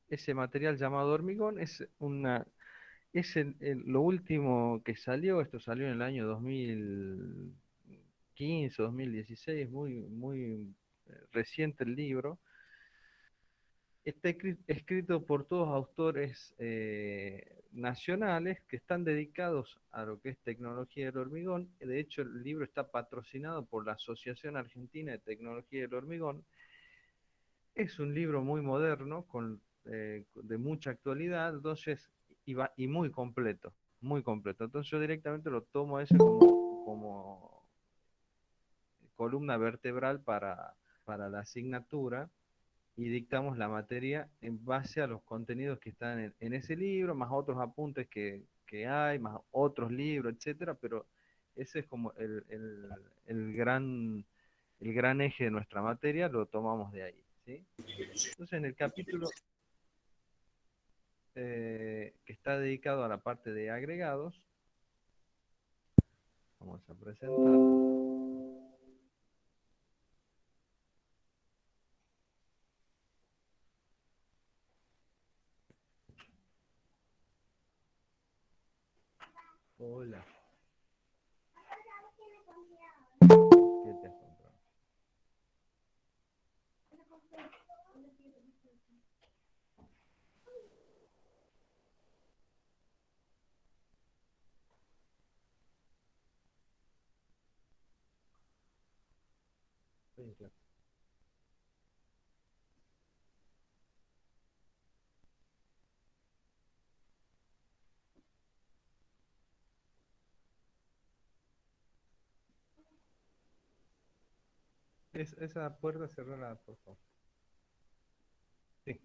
ese material llamado hormigón lo último que salió. Esto salió en el año 2015, 2016, muy reciente el libro. Está escrito por todos autores nacionales que están dedicados a lo que es tecnología del hormigón. De hecho, el libro está patrocinado por la Asociación Argentina de Tecnología del Hormigón. Es un libro muy moderno, de mucha actualidad, entonces, y muy completo, muy completo. Entonces yo directamente lo tomo ese como columna vertebral para la asignatura, y dictamos la materia en base a los contenidos que están en ese libro, más otros apuntes que hay, más otros libros, etcétera, pero ese es como el gran eje de nuestra materia, lo tomamos de ahí, ¿sí? Entonces, en el capítulo que está dedicado a la parte de agregados, vamos a presentar. Hola, ¿qué te has comprado? Sí, claro. Esa puerta cerrada, por favor. Sí.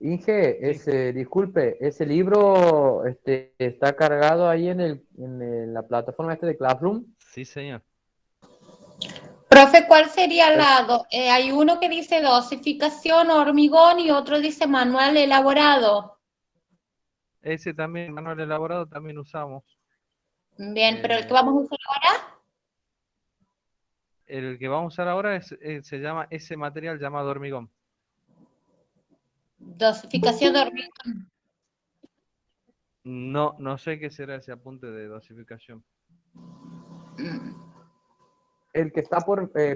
Inge, Sí, disculpe, ese libro está cargado ahí la plataforma de Classroom. sí, señor. Profe, ¿cuál sería hay uno que dice dosificación hormigón y otro dice manual elaborado. Ese también, manual elaborado, también usamos. Bien, pero el que Eh, vamos a usar ahora, el que vamos a usar ahora se llama ese material llamado hormigón. dosificación de hormigón. No, no sé qué será ese apunte de dosificación. El que está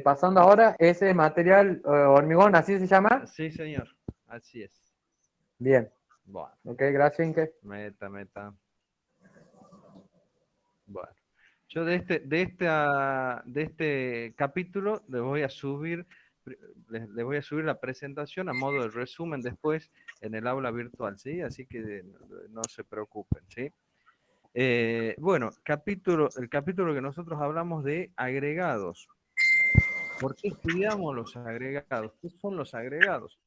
pasando ahora, ese material hormigón, ¿así se llama? Sí, señor, así es. Bien, Bueno, ok, gracias, Inge. meta. Bueno, yo de este capítulo les voy a subir la presentación a modo de resumen después en el aula virtual, ¿sí? Así que no se preocupen, ¿sí? Bueno, el capítulo que nosotros hablamos de agregados. ¿Por qué estudiamos los agregados? ¿Qué son los agregados?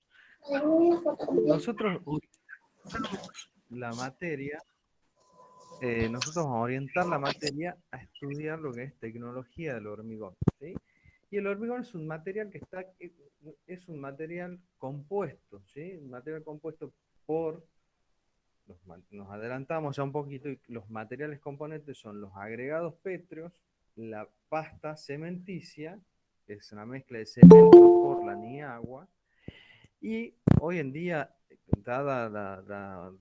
Nosotros la materia, nosotros vamos a orientar la materia a estudiar lo que es tecnología del hormigón, ¿sí? Y el hormigón es un material es un material compuesto, ¿sí? Un material compuesto por, nos adelantamos ya un poquito, y los materiales componentes son los agregados pétreos, la pasta cementicia, que es una mezcla de cemento, portland y agua, y hoy en día, dada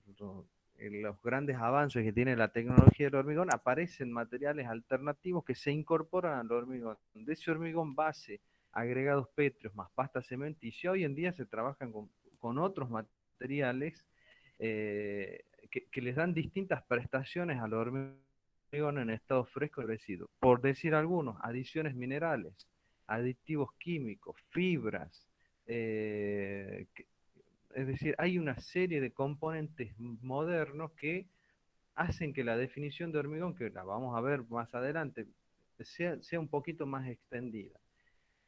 los grandes avances que tiene la tecnología del hormigón, aparecen materiales alternativos que se incorporan al hormigón. De ese hormigón base, agregados pétreos más pasta cementicia, hoy en día se trabajan con otros materiales que les dan distintas prestaciones al hormigón en estado fresco y endurecido. Por decir algunos, adiciones minerales, aditivos químicos, fibras, eh, es decir, hay una serie de componentes modernos que hacen que la definición de hormigón, que la vamos a ver más adelante, sea un poquito más extendida.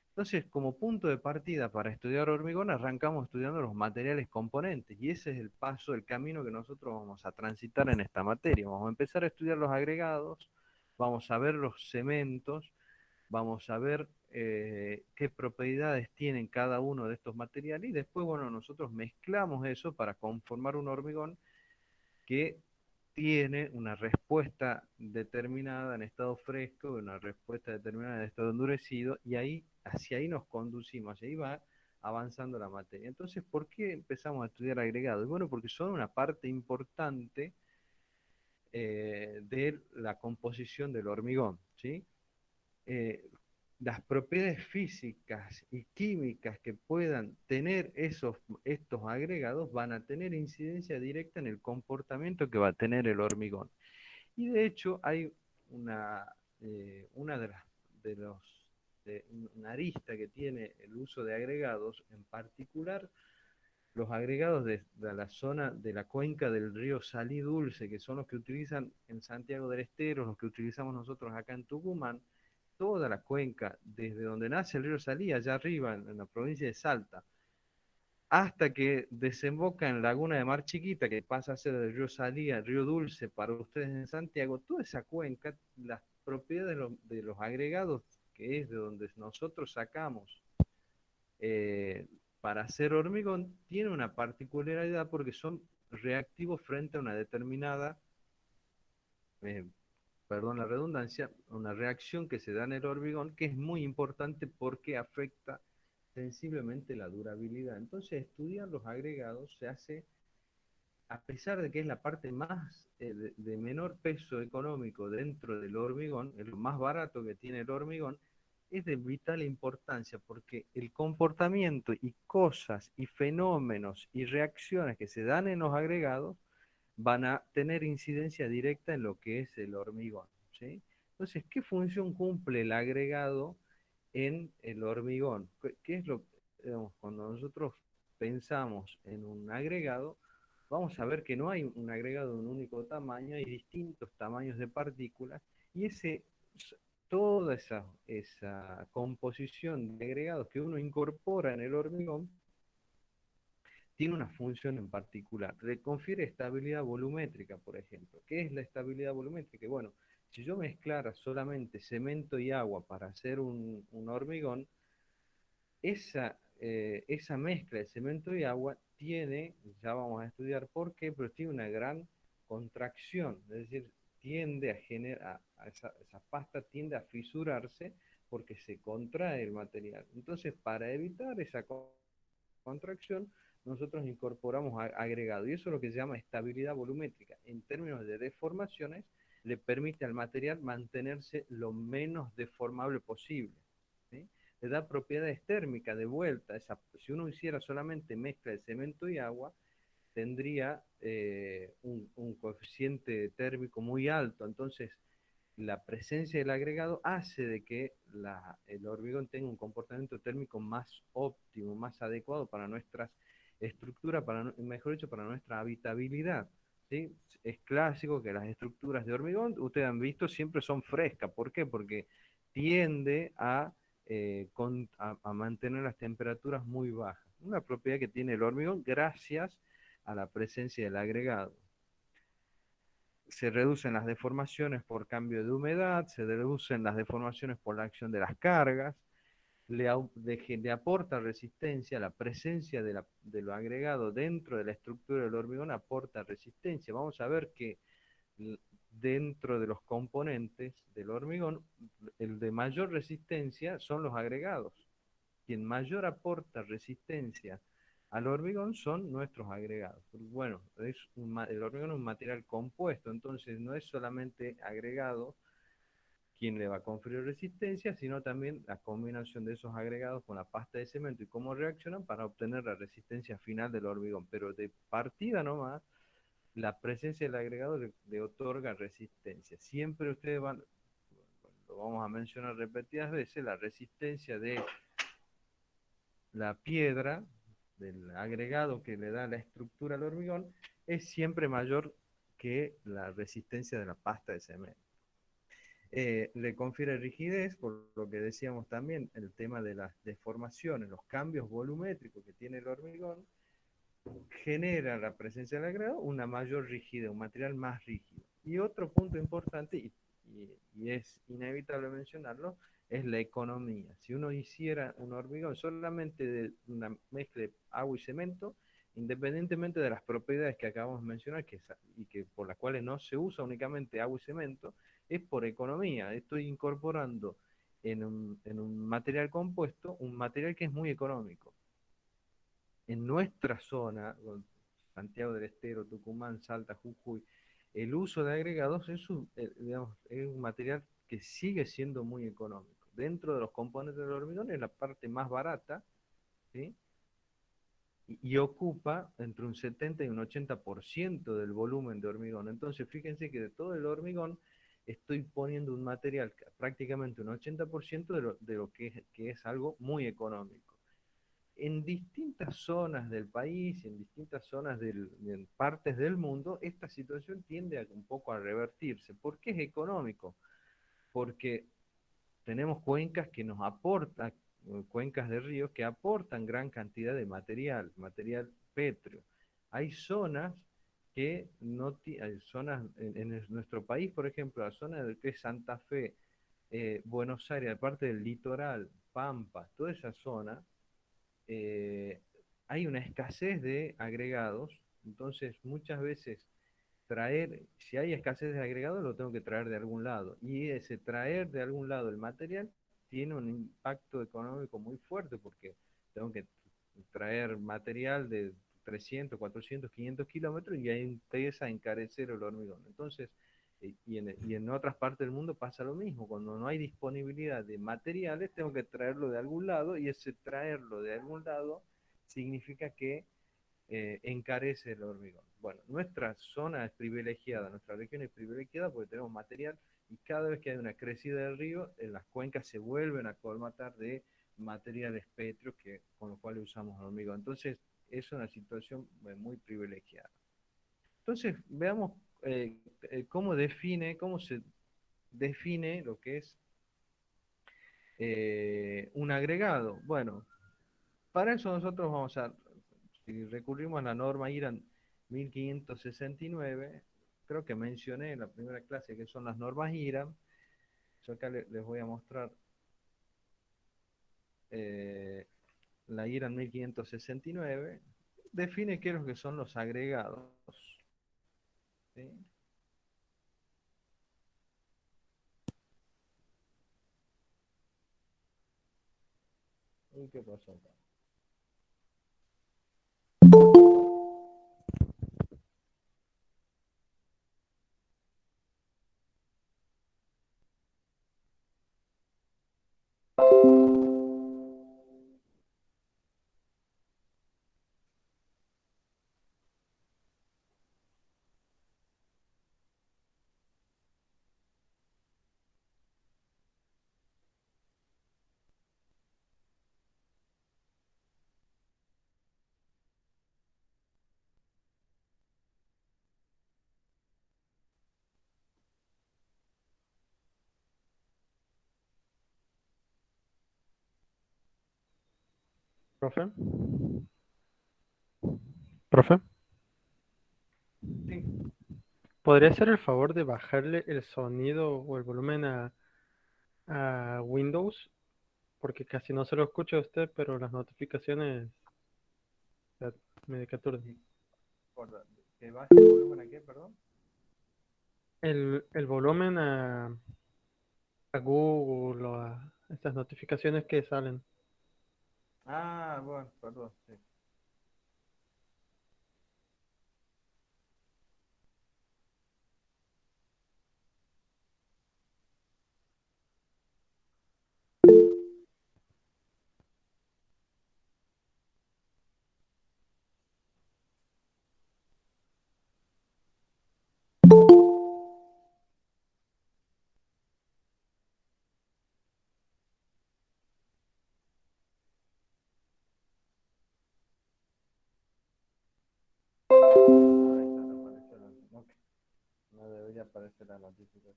Entonces, como punto de partida para estudiar hormigón, arrancamos estudiando los materiales componentes, y ese es el paso, el camino que nosotros vamos a transitar en esta materia. Vamos a empezar a estudiar los agregados, vamos a ver los cementos, vamos a ver qué propiedades tienen cada uno de estos materiales, y después, bueno, nosotros mezclamos eso para conformar un hormigón que tiene una respuesta determinada en estado fresco, una respuesta determinada en estado endurecido, y ahí, hacia ahí nos conducimos, hacia ahí va avanzando la materia. Entonces, ¿por qué empezamos a estudiar agregados? Bueno, porque son una parte importante de la composición del hormigón, ¿sí? eh, las propiedades físicas y químicas que puedan tener estos agregados van a tener incidencia directa en el comportamiento que va a tener el hormigón. Y de hecho hay una de los, una arista que tiene el uso de agregados, en particular los agregados de la zona de la cuenca del río Salí Dulce, que son los que utilizan en Santiago del Estero, los que utilizamos nosotros acá en Tucumán, toda la cuenca, desde donde nace el río Salí, allá arriba, en la provincia de Salta, hasta que desemboca en Laguna de Mar Chiquita, que pasa a ser el río Salí al río Dulce para ustedes en Santiago, toda esa cuenca, las propiedades de los agregados, que es de donde nosotros sacamos eh, para hacer hormigón, tiene una particularidad porque son reactivos frente a una determinada, eh, perdón la redundancia, una reacción que se da en el hormigón que es muy importante porque afecta sensiblemente la durabilidad. Entonces, estudiar los agregados se hace, a pesar de que es la parte más de menor peso económico dentro del hormigón, es lo más barato que tiene el hormigón, es de vital importancia porque el comportamiento y cosas y fenómenos y reacciones que se dan en los agregados van a tener incidencia directa en lo que es el hormigón, ¿sí? Entonces, ¿qué función cumple el agregado en el hormigón? ¿Qué es lo, digamos, cuando nosotros pensamos en un agregado, vamos a ver que no hay un agregado de un único tamaño, hay distintos tamaños de partículas, y toda esa composición de agregados que uno incorpora en el hormigón tiene una función en particular. Le confiere estabilidad volumétrica, por ejemplo. ¿Qué es la estabilidad volumétrica? Bueno, si yo mezclara solamente cemento y agua para hacer un hormigón, esa mezcla de cemento y agua tiene, ya vamos a estudiar por qué, pero tiene una gran contracción, es decir, tiende a generar, esa pasta tiende a fisurarse porque se contrae el material. Entonces, para evitar esa contracción, nosotros incorporamos agregado, y eso es lo que se llama estabilidad volumétrica. En términos de deformaciones, le permite al material mantenerse lo menos deformable posible, ¿sí? Le da propiedades térmicas de vuelta. Si uno hiciera solamente mezcla de cemento y agua, tendría un coeficiente térmico muy alto. Entonces, la presencia del agregado hace de que el hormigón tenga un comportamiento térmico más óptimo, más adecuado para nuestras estructuras, mejor dicho, para nuestra habitabilidad, ¿sí? Es clásico que las estructuras de hormigón, ustedes han visto, siempre son frescas. ¿Por qué? Porque tiende a mantener las temperaturas muy bajas. Una propiedad que tiene el hormigón gracias a la presencia del agregado. Se reducen las deformaciones por cambio de humedad, se reducen las deformaciones por la acción de las cargas, le aporta resistencia, la presencia de lo agregado dentro de la estructura del hormigón aporta resistencia. Vamos a ver que dentro de los componentes del hormigón, el de mayor resistencia son los agregados. Quien mayor aporta resistencia al hormigón son nuestros agregados. Bueno, el hormigón es un material compuesto, entonces no es solamente agregado quien le va a conferir resistencia, sino también la combinación de esos agregados con la pasta de cemento y cómo reaccionan para obtener la resistencia final del hormigón. Pero de partida nomás, la presencia del agregado le otorga resistencia. Siempre ustedes lo vamos a mencionar repetidas veces, la resistencia de la piedra, del agregado que le da la estructura al hormigón, es siempre mayor que la resistencia de la pasta de cemento. Le confiere rigidez, por lo que decíamos también, el tema de las deformaciones, los cambios volumétricos que tiene el hormigón, genera la presencia del agregado una mayor rigidez, un material más rígido. Y otro punto importante, y es inevitable mencionarlo, es la economía. Si uno hiciera un hormigón solamente de una mezcla de agua y cemento, independientemente de las propiedades que acabamos de mencionar y que por las cuales no se usa únicamente agua y cemento, es por economía. Estoy incorporando en un material compuesto un material que es muy económico. En nuestra zona, Santiago del Estero, Tucumán, Salta, Jujuy, el uso de agregados digamos, es un material que sigue siendo muy económico. Dentro de los componentes del hormigón es la parte más barata, ¿sí? Y ocupa entre un 70 y un 80% del volumen de hormigón. Entonces, fíjense que de todo el hormigón estoy poniendo un material prácticamente un 80% de lo que es algo muy económico. En distintas zonas del país, en distintas zonas en partes del mundo, esta situación tiende un poco a revertirse. ¿Por qué es económico? Porque tenemos cuencas que nos aportan, cuencas de ríos que aportan gran cantidad de material pétreo. Hay zonas que no hay zonas en nuestro país, por ejemplo, la zona de que es Santa Fe, Buenos Aires, aparte del litoral, Pampa, toda esa zona, eh, hay una escasez de agregados, entonces muchas veces si hay escasez de agregados, lo tengo que traer de algún lado. Y ese traer de algún lado el material tiene un impacto económico muy fuerte porque tengo que traer material de 300, 400, 500 kilómetros y ahí empieza a encarecer el hormigón. Entonces, y en otras partes del mundo pasa lo mismo. Cuando no hay disponibilidad de materiales, tengo que traerlo de algún lado y ese traerlo de algún lado significa que encarece el hormigón. Bueno, nuestra zona es privilegiada, nuestra región es privilegiada porque tenemos material y cada vez que hay una crecida del río, las cuencas se vuelven a colmatar de materiales pétreos con los cuales usamos hormigón. Entonces, es una situación muy privilegiada. Entonces, veamos cómo se define lo que es un agregado. Bueno, para eso nosotros si recurrimos a la norma IRAN 1569, creo que mencioné en la primera clase que son las normas IRAN. Yo acá les voy a mostrar eh, la IRAN 1569. Define qué es lo que son los agregados. ¿Sí? Uy, ¿qué pasó acá? Profe, profe, Sí, ¿podría hacer el favor de bajarle el sonido o el volumen a Windows? Porque casi no se lo escucha a usted, pero las notificaciones ya, me aturden. y que baje el volumen aquí, perdón. El volumen a Google o a estas notificaciones que salen. Ah, bueno, perdón. Sí. Ahí está, no apareció ok, no debería aparecer la notificación.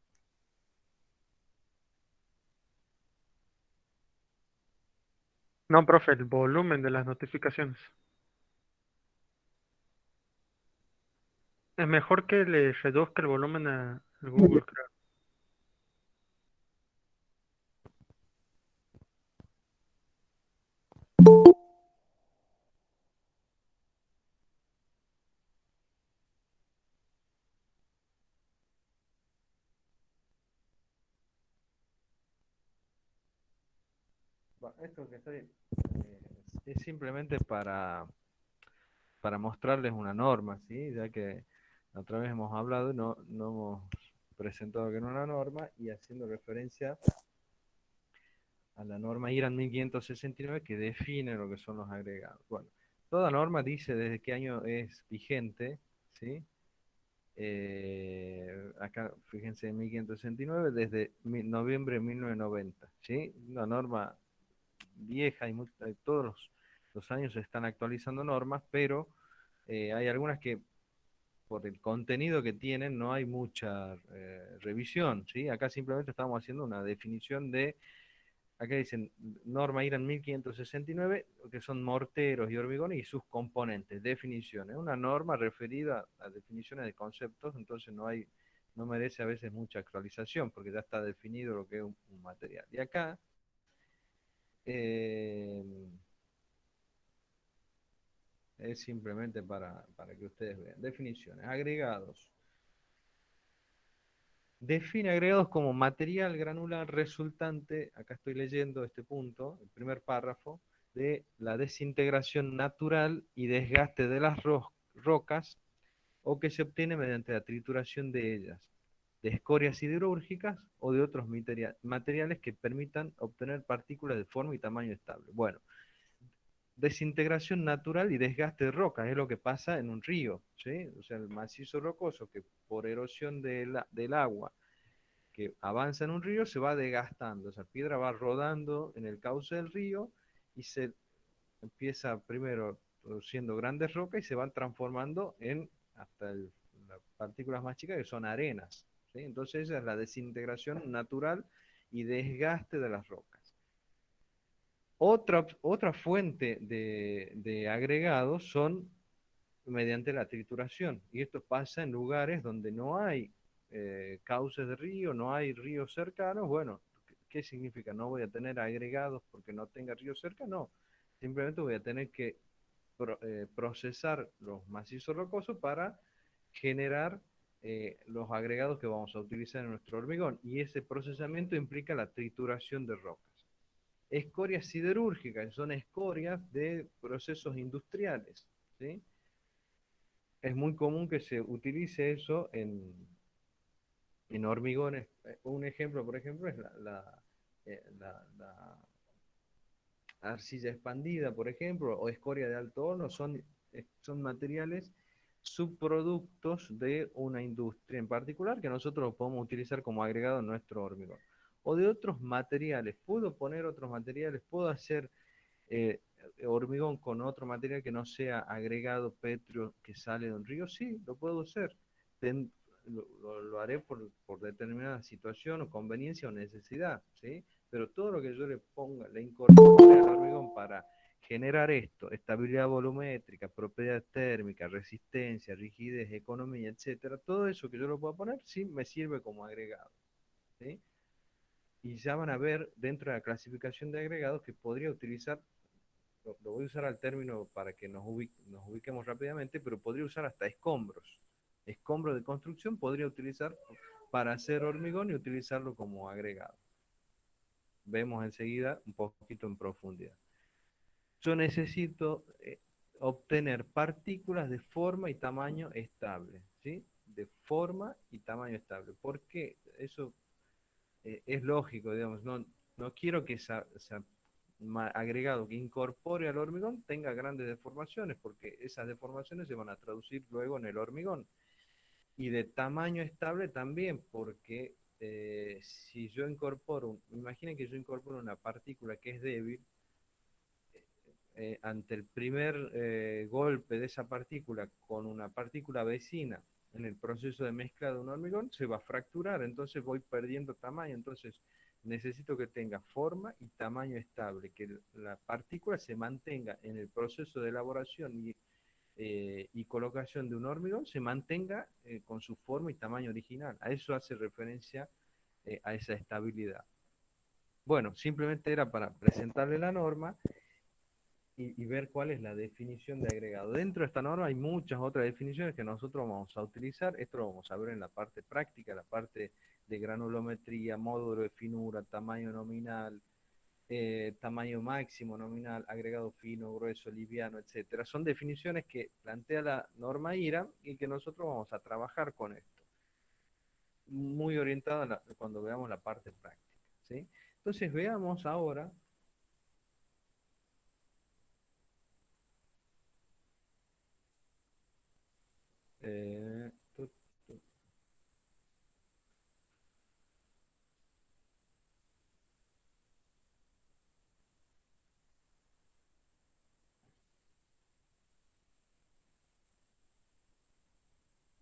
No, profe, el volumen de las notificaciones. Es mejor que le reduzca el volumen al Google, creo. Bueno, esto que estoy es simplemente para mostrarles una norma, ¿sí? Ya que la otra vez hemos hablado y no hemos presentado que no es una norma y haciendo referencia a la norma IRAN 1569 que define lo que son los agregados. Bueno, toda norma dice desde qué año es vigente, ¿sí? Acá, fíjense, en 1569, desde noviembre de 1990, ¿sí? Una norma vieja y todos los años se están actualizando normas, pero hay algunas que por el contenido que tienen no hay mucha revisión, ¿sí? Acá simplemente estamos haciendo una definición de, acá dicen norma IRAN 1569, que son morteros y hormigones y sus componentes, definiciones. Una norma referida a definiciones de conceptos, entonces no merece a veces mucha actualización, porque ya está definido lo que es un material. Y acá eh, es simplemente para que ustedes vean. Definiciones. Agregados. Define agregados como material granular resultante, acá estoy leyendo este punto, el primer párrafo, de la desintegración natural y desgaste de las rocas o que se obtiene mediante la trituración de ellas, de escorias siderúrgicas o de otros materiales que permitan obtener partículas de forma y tamaño estable. Bueno, desintegración natural y desgaste de rocas, es lo que pasa en un río, ¿sí? O sea, el macizo rocoso que por erosión del agua que avanza en un río se va desgastando, esa piedra va rodando en el cauce del río y se empieza primero produciendo grandes rocas y se van transformando en hasta las partículas más chicas que son arenas, ¿sí? Entonces esa es la desintegración natural y desgaste de las rocas. Otra fuente de agregados son mediante la trituración. Y esto pasa en lugares donde no hay cauces de río, no hay ríos cercanos. Bueno, ¿qué significa? No voy a tener agregados porque no tenga río cerca, no. Simplemente voy a tener que procesar los macizos rocosos para generar los agregados que vamos a utilizar en nuestro hormigón. Y ese procesamiento implica la trituración de rocas. Escorias siderúrgicas, son escorias de procesos industriales, ¿sí? Es muy común que se utilice eso en hormigones. Un ejemplo, por ejemplo, es la arcilla expandida, por ejemplo, o escoria de alto horno, son materiales subproductos de una industria en particular que nosotros podemos utilizar como agregado en nuestro hormigón. O de otros materiales, puedo poner otros materiales, puedo hacer eh, hormigón con otro material que no sea agregado pétreo que sale de un río, sí, lo puedo hacer. Lo haré por determinada situación o conveniencia o necesidad, ¿sí? Pero todo lo que yo le ponga, le incorpore al hormigón para generar esto, estabilidad volumétrica, propiedad térmica, resistencia, rigidez, economía, etcétera, todo eso que yo lo pueda poner, sí me sirve como agregado, ¿sí? Y ya van a ver dentro de la clasificación de agregados que podría utilizar, lo voy a usar al término para que nos ubiquemos rápidamente, pero podría usar hasta escombros. Escombros de construcción podría utilizar para hacer hormigón y utilizarlo como agregado. Vemos enseguida un poquito en profundidad. Yo necesito obtener partículas de forma y tamaño estable, ¿sí? De forma y tamaño estable. ¿Por qué? Eso es lógico, digamos, no quiero que ese agregado que incorpore al hormigón tenga grandes deformaciones, porque esas deformaciones se van a traducir luego en el hormigón. Y de tamaño estable también, porque si yo incorporo, imaginen que yo incorporo una partícula que es débil, ante el primer golpe de esa partícula con una partícula vecina en el proceso de mezcla de un hormigón, se va a fracturar, entonces voy perdiendo tamaño, entonces necesito que tenga forma y tamaño estable, que la partícula se mantenga en el proceso de elaboración y colocación de un hormigón, se mantenga con su forma y tamaño original. A eso hace referencia a esa estabilidad. Bueno, simplemente era para presentarle la norma y ver cuál es la definición de agregado. Dentro de esta norma hay muchas otras definiciones que nosotros vamos a utilizar. Esto lo vamos a ver en la parte práctica, la parte de granulometría, módulo de finura, tamaño nominal, tamaño máximo, nominal, agregado fino, grueso, liviano, etcétera. Son definiciones que plantea la norma IRA y que nosotros vamos a trabajar con esto, muy orientado cuando veamos la parte práctica, ¿sí? Entonces veamos ahora eh, tu- tu-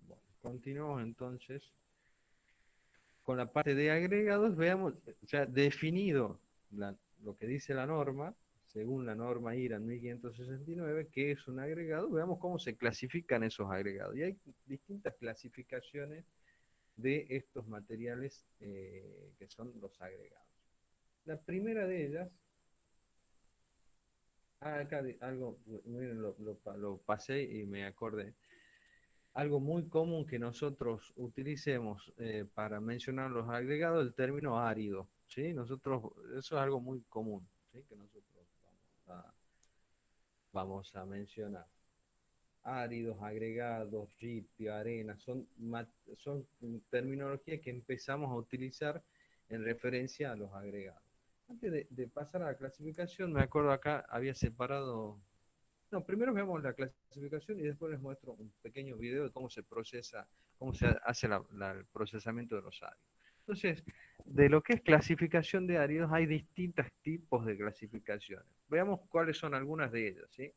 bueno, continuamos entonces con la parte de agregados. Veamos, ya definido lo que dice la norma, según la norma IRA 1569, que es un agregado. Veamos cómo se clasifican esos agregados. Y hay distintas clasificaciones de estos materiales que son los agregados. La primera de ellas, acá algo, miren, lo pasé y me acordé. Algo muy común que nosotros utilicemos para mencionar los agregados, el término árido, ¿sí? Nosotros, eso es algo muy común, ¿sí? Que nosotros vamos a mencionar. Áridos, agregados, ripio, arena, son terminologías que empezamos a utilizar en referencia a los agregados. Antes de pasar a la clasificación, me acuerdo acá había separado. No, primero veamos la clasificación y después les muestro un pequeño video de cómo se procesa, cómo se hace el procesamiento de los áridos. Entonces, de lo que es clasificación de áridos, hay distintos tipos de clasificaciones. Veamos cuáles son algunas de ellas, ¿sí?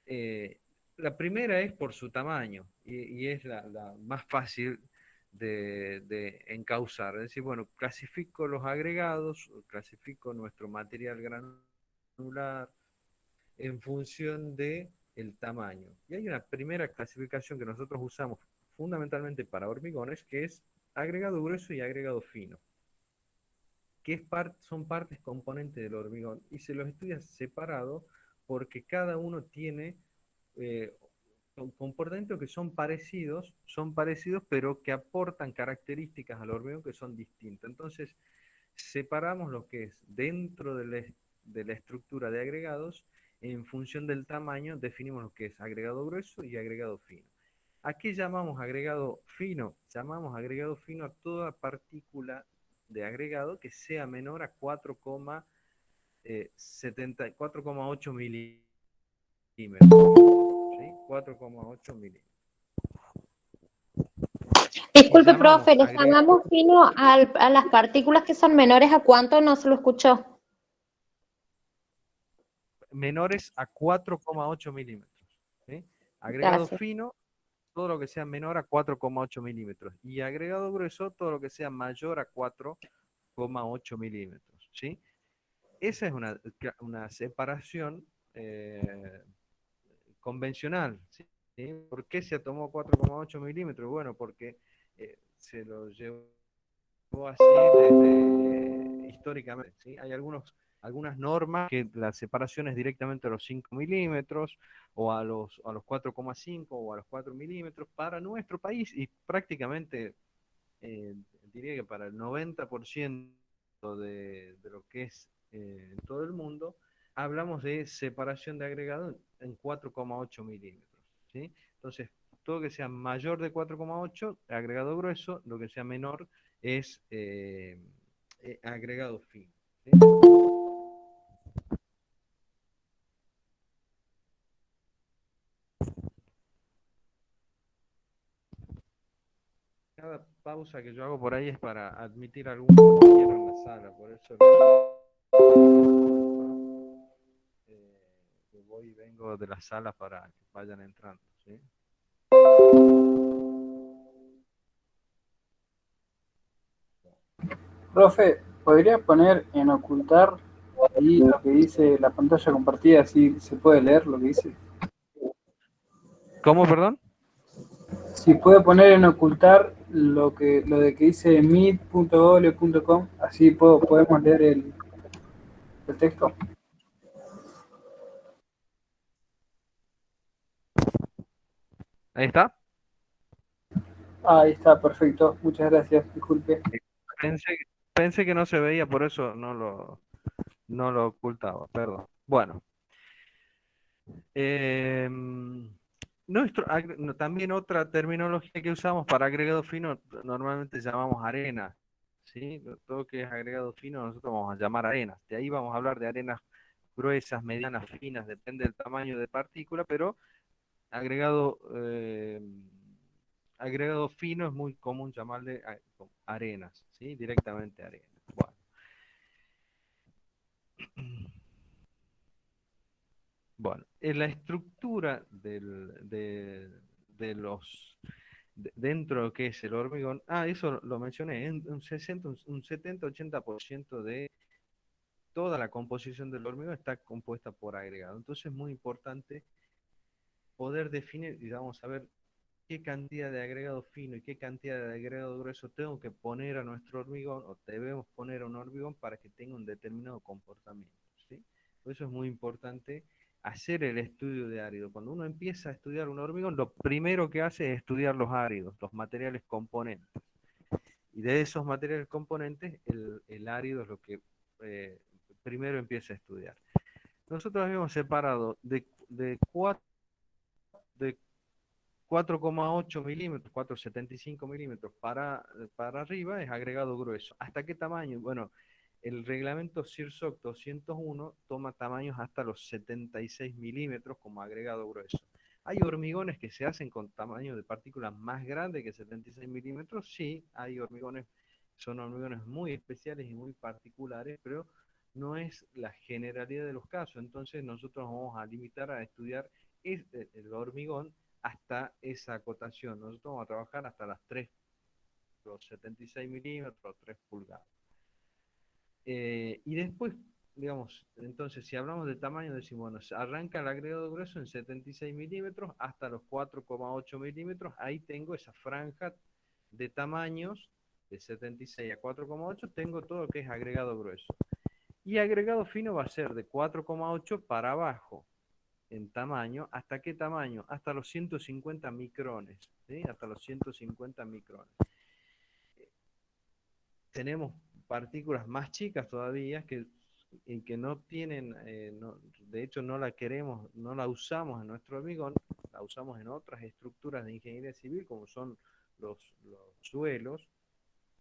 Eh, la primera es por su tamaño y es la más fácil de encauzar. Es decir, bueno, clasifico los agregados, clasifico nuestro material granular en función de el tamaño. Y hay una primera clasificación que nosotros usamos fundamentalmente para hormigones, que es agregado grueso y agregado fino, que son partes componentes del hormigón y se los estudia separado porque cada uno tiene eh, comportamientos que son parecidos, pero que aportan características al hormigón que son distintas. Entonces, separamos lo que es dentro de la estructura de agregados, en función del tamaño, definimos lo que es agregado grueso y agregado fino. ¿A qué llamamos agregado fino? Llamamos agregado fino a toda partícula de agregado que sea menor a 4,8 milímetros. ¿Sí? 4,8 milímetros. Y Disculpe, llamamos profe, ¿le llamamos fino a las partículas que son menores a cuánto? No se lo escuchó. menores a 4,8 milímetros. ¿Sí? Agregado Gracias. fino, todo lo que sea menor a 4,8 milímetros. Y agregado grueso, todo lo que sea mayor a 4,8 milímetros. ¿Sí? Esa es una separación convencional. ¿Sí? ¿Por qué se tomó 4,8 milímetros? Bueno, porque se lo llevó así desde históricamente. ¿Sí? Hay algunas normas que la separación es directamente a los 5 milímetros o a los 4,5 o a los 4 milímetros para nuestro país y prácticamente eh, diría que para el 90% de lo que es en todo el mundo, hablamos de separación de agregado en 4,8 milímetros. ¿Sí? Entonces, todo que sea mayor de 4,8, agregado grueso, lo que sea menor es agregado fino. ¿Sí? Cada pausa que yo hago por ahí es para admitir a algún compañero en la sala, por eso voy y vengo de la sala para que vayan entrando. ¿Sí? Profe, ¿podría poner en ocultar ahí lo que dice la pantalla compartida, así se puede leer lo que dice? ¿Cómo, perdón? Si puede poner en ocultar lo de que dice meet.google.com, así podemos leer el texto. Ahí está. Ahí está, perfecto. Muchas gracias, disculpe. Pensé, pensé que no se veía, por eso no no lo ocultaba, perdón. Bueno, también otra terminología que usamos para agregado fino, normalmente llamamos arena, ¿sí? Todo que es agregado fino nosotros vamos a llamar arenas. De ahí vamos a hablar de arenas gruesas, medianas, finas, depende del tamaño de partícula, pero agregado, agregado fino es muy común llamarle arenas, ¿sí? Directamente arenas. Bueno. Bueno, en la estructura de los dentro de lo que es el hormigón, eso lo mencioné, un 70-80% de toda la composición del hormigón está compuesta por agregado. Entonces es muy importante poder definir y vamos a ver qué cantidad de agregado fino y qué cantidad de agregado grueso tengo que poner a nuestro hormigón o debemos poner a un hormigón para que tenga un determinado comportamiento, ¿sí? Por eso es muy importante hacer el estudio de árido. Cuando uno empieza a estudiar un hormigón, lo primero que hace es estudiar los áridos, los materiales componentes. Y de esos materiales componentes, el árido es lo que primero empieza a estudiar. Nosotros habíamos separado de 4,8 milímetros, 4,75 milímetros para arriba es agregado grueso. ¿Hasta qué tamaño? Bueno, el reglamento CIRSOC 201 toma tamaños hasta los 76 milímetros como agregado grueso. ¿Hay hormigones que se hacen con tamaño de partículas más grande que 76 milímetros? Sí, hay hormigones, son hormigones muy especiales y muy particulares, pero no es la generalidad de los casos. Entonces nosotros vamos a limitar a estudiar el hormigón hasta esa acotación. Nosotros vamos a trabajar hasta los 76 milímetros, 3 pulgadas. Y después, digamos, entonces si hablamos de tamaño, decimos, bueno, arranca el agregado grueso en 76 milímetros hasta los 4,8 milímetros, ahí tengo esa franja de tamaños de 76 a 4,8, tengo todo lo que es agregado grueso. Y agregado fino va a ser de 4,8 para abajo en tamaño. ¿Hasta qué tamaño? Hasta los 150 micrones, ¿sí? Hasta los 150 micrones. Tenemos partículas más chicas todavía que no tienen, de hecho no la queremos, no la usamos en nuestro hormigón, la usamos en otras estructuras de ingeniería civil como son los suelos,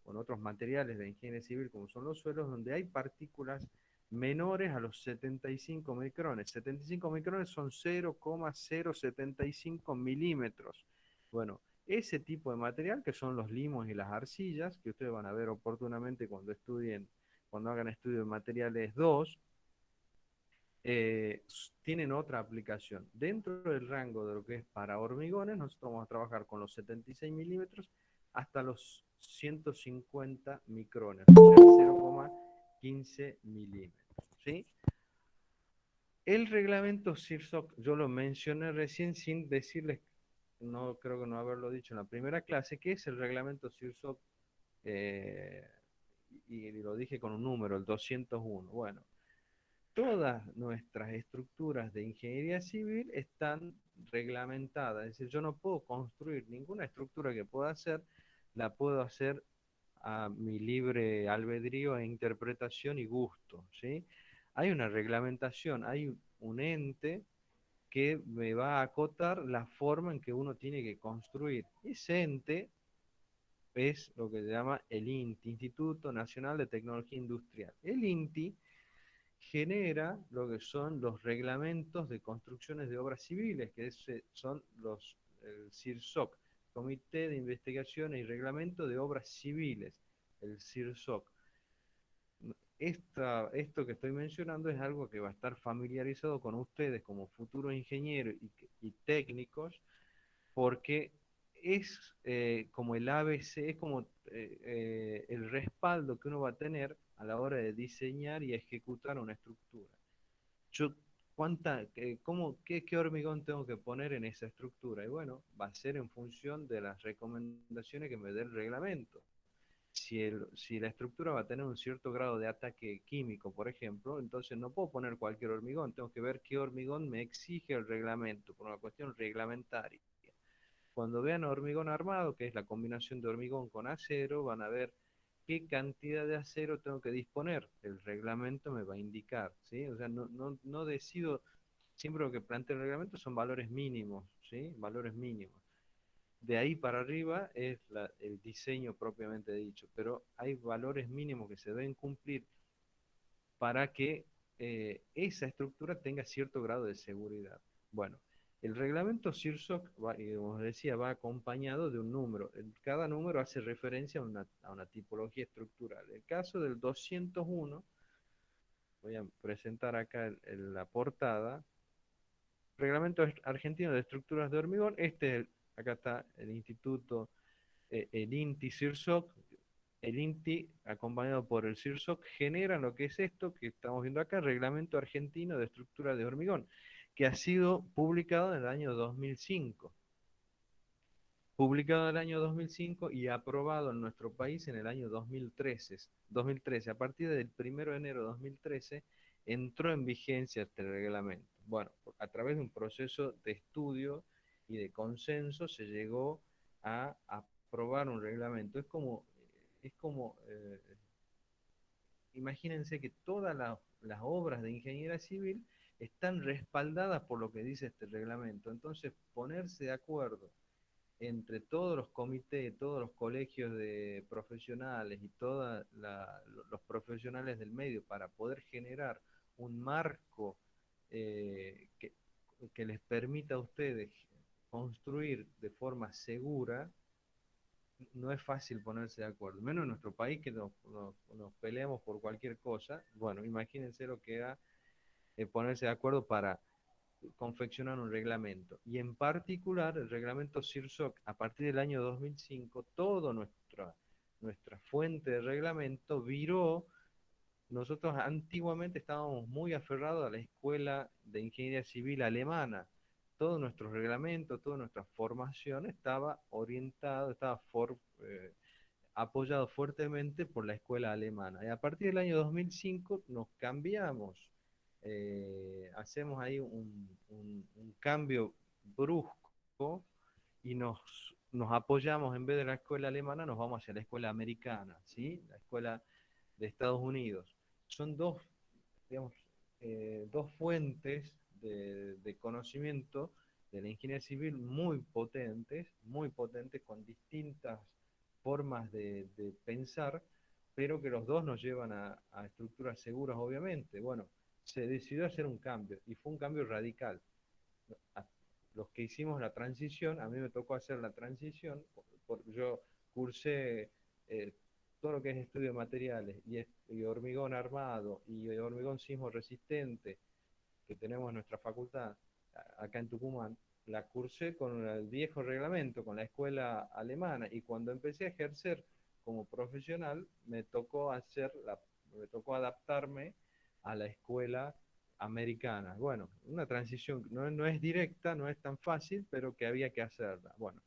con otros materiales de ingeniería civil como son los suelos, donde hay partículas menores a los 75 micrones. 75 micrones son 0,075 milímetros. Bueno, ese tipo de material, que son los limos y las arcillas, que ustedes van a ver oportunamente cuando estudien, cuando hagan estudio de materiales 2, tienen otra aplicación. Dentro del rango de lo que es para hormigones, nosotros vamos a trabajar con los 76 milímetros hasta los 150 micrones, o sea, 0,15 milímetros, ¿sí? El reglamento CIRSOC, yo lo mencioné recién sin decirles, no creo que no haberlo dicho en la primera clase, que es el reglamento CIRSOC, y lo dije con un número, el 201. Bueno, todas nuestras estructuras de ingeniería civil están reglamentadas, es decir, yo no puedo construir ninguna estructura que pueda hacer, la puedo hacer a mi libre albedrío e interpretación y gusto, ¿sí? Hay una reglamentación, hay un ente que me va a acotar la forma en que uno tiene que construir. Ese ente es lo que se llama el INTI, Instituto Nacional de Tecnología Industrial. El INTI genera lo que son los reglamentos de construcciones de obras civiles, que son el CIRSOC, Comité de Investigación y Reglamento de Obras Civiles, el CIRSOC. Esto que estoy mencionando es algo que va a estar familiarizado con ustedes como futuros ingenieros y técnicos, porque es como el ABC, es como el respaldo que uno va a tener a la hora de diseñar y ejecutar una estructura. Yo, ¿qué hormigón tengo que poner en esa estructura? Y bueno, va a ser en función de las recomendaciones que me dé el reglamento. Si la estructura va a tener un cierto grado de ataque químico, por ejemplo, entonces no puedo poner cualquier hormigón, tengo que ver qué hormigón me exige el reglamento, por una cuestión reglamentaria. Cuando vean hormigón armado, que es la combinación de hormigón con acero, van a ver qué cantidad de acero tengo que disponer. El reglamento me va a indicar, ¿sí? O sea, no decido, siempre lo que plantea el reglamento son valores mínimos, ¿sí? Valores mínimos. De ahí para arriba es el diseño propiamente dicho, pero hay valores mínimos que se deben cumplir para que esa estructura tenga cierto grado de seguridad. Bueno, el reglamento CIRSOC, como decía, va acompañado de un número. Cada número hace referencia a una tipología estructural. El caso del 201, voy a presentar acá la portada. Reglamento Argentino de Estructuras de Hormigón. Acá está el instituto, el INTI CIRSOC. El INTI, acompañado por el CIRSOC, genera lo que es esto que estamos viendo acá, Reglamento Argentino de Estructuras de Hormigón, que ha sido publicado en el año 2005. Publicado en el año 2005 y aprobado en nuestro país en el año 2013. A partir del 1 de enero de 2013 entró en vigencia este reglamento. Bueno, a través de un proceso de estudio y de consenso se llegó a aprobar un reglamento. Imagínense que todas las obras de ingeniería civil están respaldadas por lo que dice este reglamento. Entonces, ponerse de acuerdo entre todos los comités, todos los colegios de profesionales y todos los profesionales del medio para poder generar un marco que les permita a ustedes construir de forma segura, no es fácil ponerse de acuerdo, menos en nuestro país que nos peleamos por cualquier cosa. Bueno, imagínense lo que era ponerse de acuerdo para confeccionar un reglamento. Y en particular, el reglamento CIRSOC, a partir del año 2005, toda nuestra fuente de reglamento viró. Nosotros antiguamente estábamos muy aferrados a la escuela de ingeniería civil alemana. Todo nuestro reglamento, toda nuestra formación estaba orientado, apoyado fuertemente por la escuela alemana. Y a partir del año 2005 nos cambiamos, hacemos ahí un cambio brusco y nos apoyamos, en vez de la escuela alemana, nos vamos hacia la escuela americana, ¿sí? La escuela de Estados Unidos. Son digamos, dos fuentes de conocimiento de la ingeniería civil muy potentes, con distintas formas de pensar, pero que los dos nos llevan a estructuras seguras, obviamente. Bueno, se decidió hacer un cambio, y fue un cambio radical. Los que hicimos la transición, a mí me tocó hacer la transición, porque yo cursé todo lo que es estudio de materiales y hormigón armado y hormigón sismo resistente que tenemos en nuestra facultad acá en Tucumán. La cursé con el viejo reglamento, con la escuela alemana, y cuando empecé a ejercer como profesional me tocó adaptarme a la escuela americana. Bueno, una transición no es directa, no es tan fácil, pero que había que hacerla. Bueno,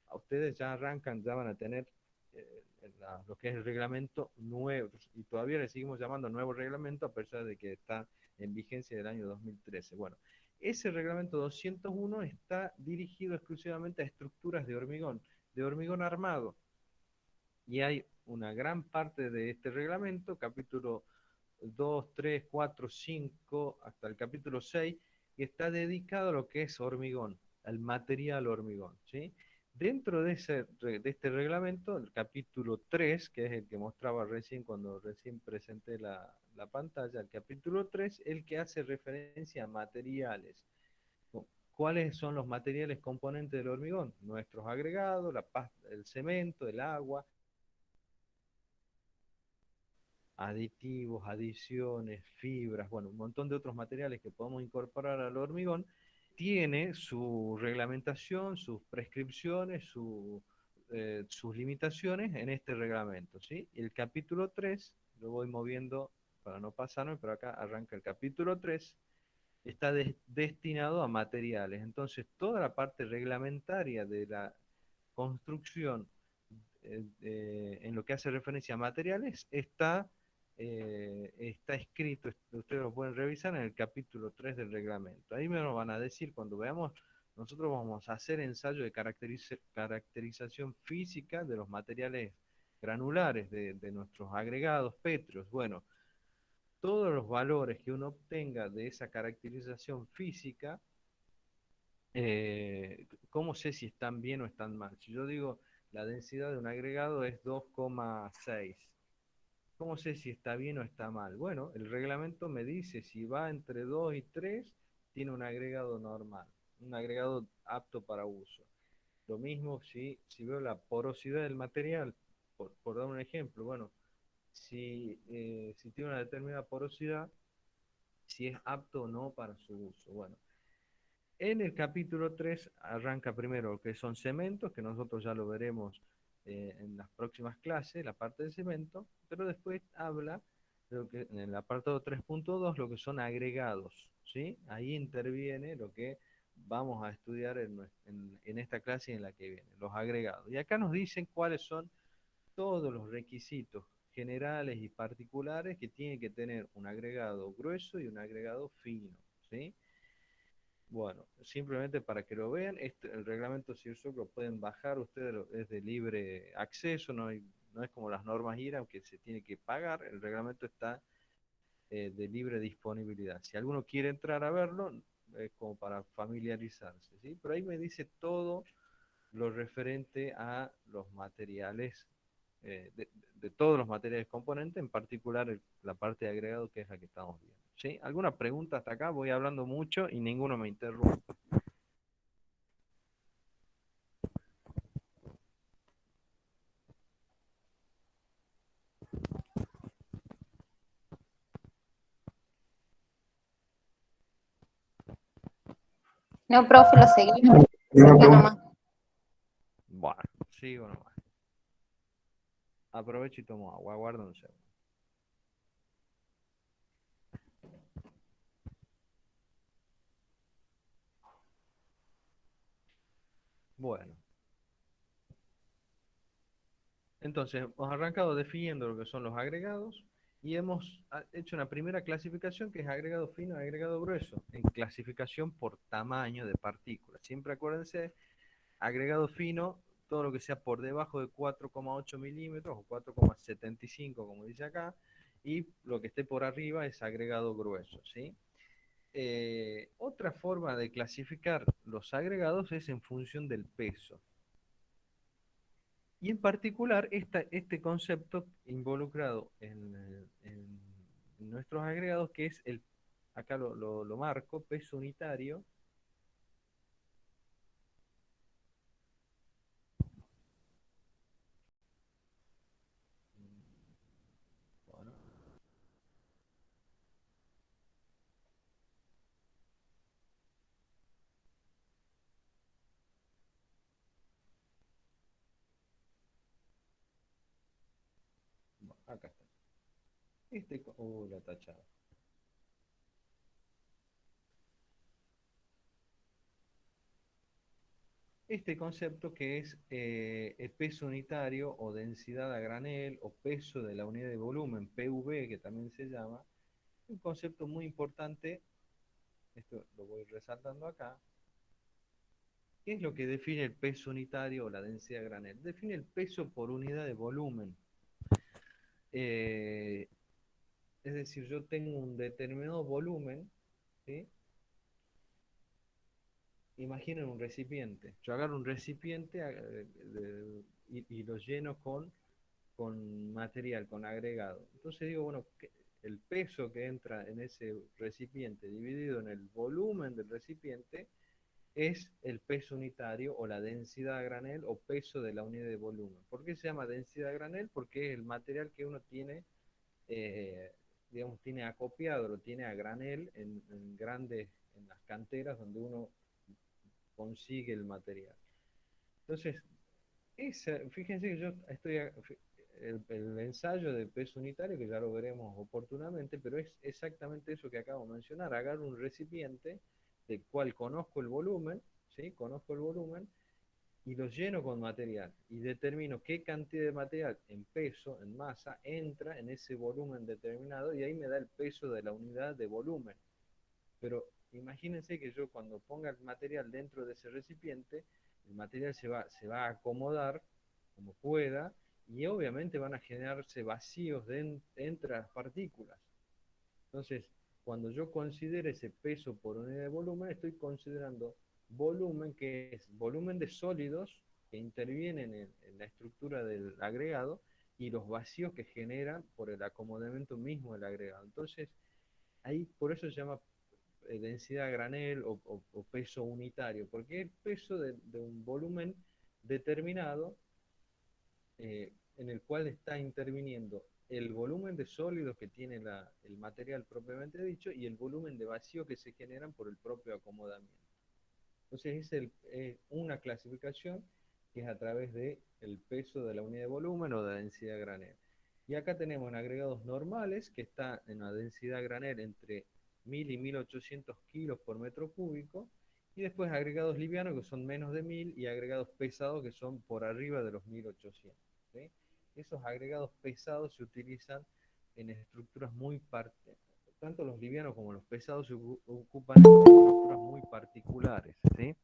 a ustedes ya arrancan, ya van a tener lo que es el reglamento nuevo, y todavía le seguimos llamando nuevo reglamento a pesar de que está en vigencia del año 2013. Bueno, ese reglamento 201 está dirigido exclusivamente a estructuras de hormigón armado, y hay una gran parte de este reglamento, capítulo 2, 3, 4, 5, hasta el capítulo 6, que está dedicado a lo que es hormigón, al material hormigón, ¿sí? Dentro de este reglamento, el capítulo 3, que es el que mostraba recién cuando recién presenté la pantalla, el capítulo 3, el que hace referencia a materiales. ¿Cuáles son los materiales componentes del hormigón? Nuestros agregados, el cemento, el agua, aditivos, adiciones, fibras, bueno, un montón de otros materiales que podemos incorporar al hormigón. Tiene su reglamentación, sus prescripciones, sus limitaciones en este reglamento, ¿sí? El capítulo 3, lo voy moviendo para no pasarme, pero acá arranca el capítulo 3, está destinado a materiales. Entonces, toda la parte reglamentaria de la construcción en lo que hace referencia a materiales está escrito, ustedes lo pueden revisar en el capítulo 3 del reglamento. Ahí me lo van a decir cuando veamos. Nosotros vamos a hacer ensayo de caracterización física de los materiales granulares de nuestros agregados pétreos. Bueno, todos los valores que uno obtenga de esa caracterización física, ¿cómo sé si están bien o están mal? Si yo digo la densidad de un agregado es 2,6, ¿cómo sé si está bien o está mal? Bueno, el reglamento me dice si va entre 2 y 3, tiene un agregado normal, un agregado apto para uso. Lo mismo si veo la porosidad del material, por dar un ejemplo, bueno, si tiene una determinada porosidad, si es apto o no para su uso. Bueno, en el capítulo 3 arranca primero lo que son cementos, que nosotros ya lo veremos en las próximas clases, la parte de cemento, pero después habla de lo que, en el apartado 3.2, lo que son agregados, ¿sí? Ahí interviene lo que vamos a estudiar en esta clase y en la que viene, los agregados. Y acá nos dicen cuáles son todos los requisitos generales y particulares que tiene que tener un agregado grueso y un agregado fino, ¿sí? Bueno, simplemente para que lo vean, el reglamento CIRSOC lo pueden bajar ustedes, es de libre acceso, no es como las normas IRAM que se tiene que pagar, el reglamento está de libre disponibilidad. Si alguno quiere entrar a verlo, es como para familiarizarse, ¿sí? Pero ahí me dice todo lo referente a los materiales, de todos los materiales componentes, en particular la parte de agregado, que es la que estamos viendo. ¿Sí? ¿Alguna pregunta hasta acá? Voy hablando mucho y ninguno me interrumpe. No, profe, lo seguimos. Siga nomás. Bueno, sigo nomás. Aprovecho y tomo agua, aguardo un segundo. Bueno, entonces hemos arrancado definiendo lo que son los agregados y hemos hecho una primera clasificación que es agregado fino y agregado grueso, en clasificación por tamaño de partículas. Siempre acuérdense, agregado fino, todo lo que sea por debajo de 4,8 milímetros o 4,75 como dice acá, y lo que esté por arriba es agregado grueso, ¿sí? Otra forma de clasificar los agregados es en función del peso. Y en particular, este concepto involucrado en nuestros agregados, que es acá lo marco, peso unitario. Bueno, acá está. La tachada. Este concepto que es el peso unitario o densidad a granel o peso de la unidad de volumen, PV, que también se llama, un concepto muy importante, esto lo voy resaltando acá. ¿Qué es lo que define el peso unitario o la densidad a granel? Define el peso por unidad de volumen. Es decir, yo tengo un determinado volumen, ¿sí? Imaginen un recipiente. Yo agarro un recipiente y lo lleno con material, con agregado. Entonces digo, bueno, el peso que entra en ese recipiente dividido en el volumen del recipiente es el peso unitario o la densidad a granel o peso de la unidad de volumen. ¿Por qué se llama densidad a granel? Porque es el material que uno tiene, digamos, tiene acopiado, lo tiene a granel en las canteras donde uno consigue el material. Entonces, fíjense que yo el ensayo de peso unitario, que ya lo veremos oportunamente, pero es exactamente eso que acabo de mencionar. Agarro un recipiente del cual conozco el volumen, ¿sí? Conozco el volumen y lo lleno con material y determino qué cantidad de material en peso, en masa, entra en ese volumen determinado y ahí me da el peso de la unidad de volumen. Pero imagínense que yo cuando ponga el material dentro de ese recipiente, el material se va a acomodar como pueda y obviamente van a generarse vacíos entre las partículas. Entonces, cuando yo considero ese peso por unidad de volumen, estoy considerando volumen, que es volumen de sólidos que intervienen en la estructura del agregado y los vacíos que generan por el acomodamiento mismo del agregado. Entonces, ahí por eso se llama densidad a granel o peso unitario, porque es el peso de un volumen determinado en el cual está interviniendo el volumen de sólidos que tiene el material propiamente dicho y el volumen de vacío que se generan por el propio acomodamiento. Entonces es una clasificación que es a través del peso de la unidad de volumen o de densidad a granel. Y acá tenemos en agregados normales, que está en la densidad a granel entre 1000 y 1800 kilos por metro cúbico, y después agregados livianos que son menos de 1000 y agregados pesados que son por arriba de los 1800. ¿Sí? Esos agregados pesados se utilizan en estructuras muy tanto los livianos como los pesados se ocupan en estructuras muy particulares. ¿Sí?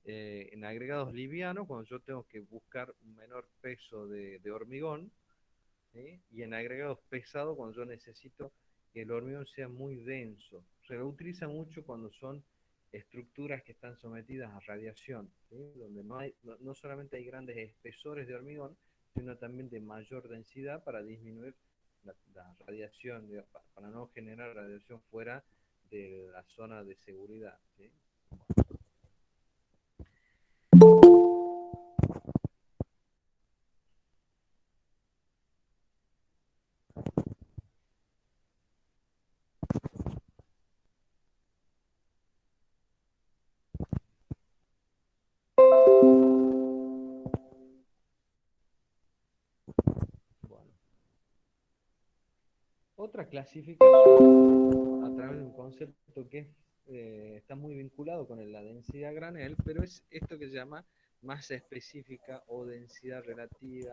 En agregados livianos, cuando yo tengo que buscar un menor peso de hormigón, ¿sí? Y en agregados pesados, cuando yo necesito que el hormigón sea muy denso. Se lo utiliza mucho cuando son estructuras que están sometidas a radiación, ¿sí? Donde no solamente hay grandes espesores de hormigón, sino también de mayor densidad para disminuir la radiación, para no generar radiación fuera de la zona de seguridad. ¿Sí? Bueno. Otra clasificación a través de un concepto que está muy vinculado con la densidad granel, pero es esto que se llama masa específica o densidad relativa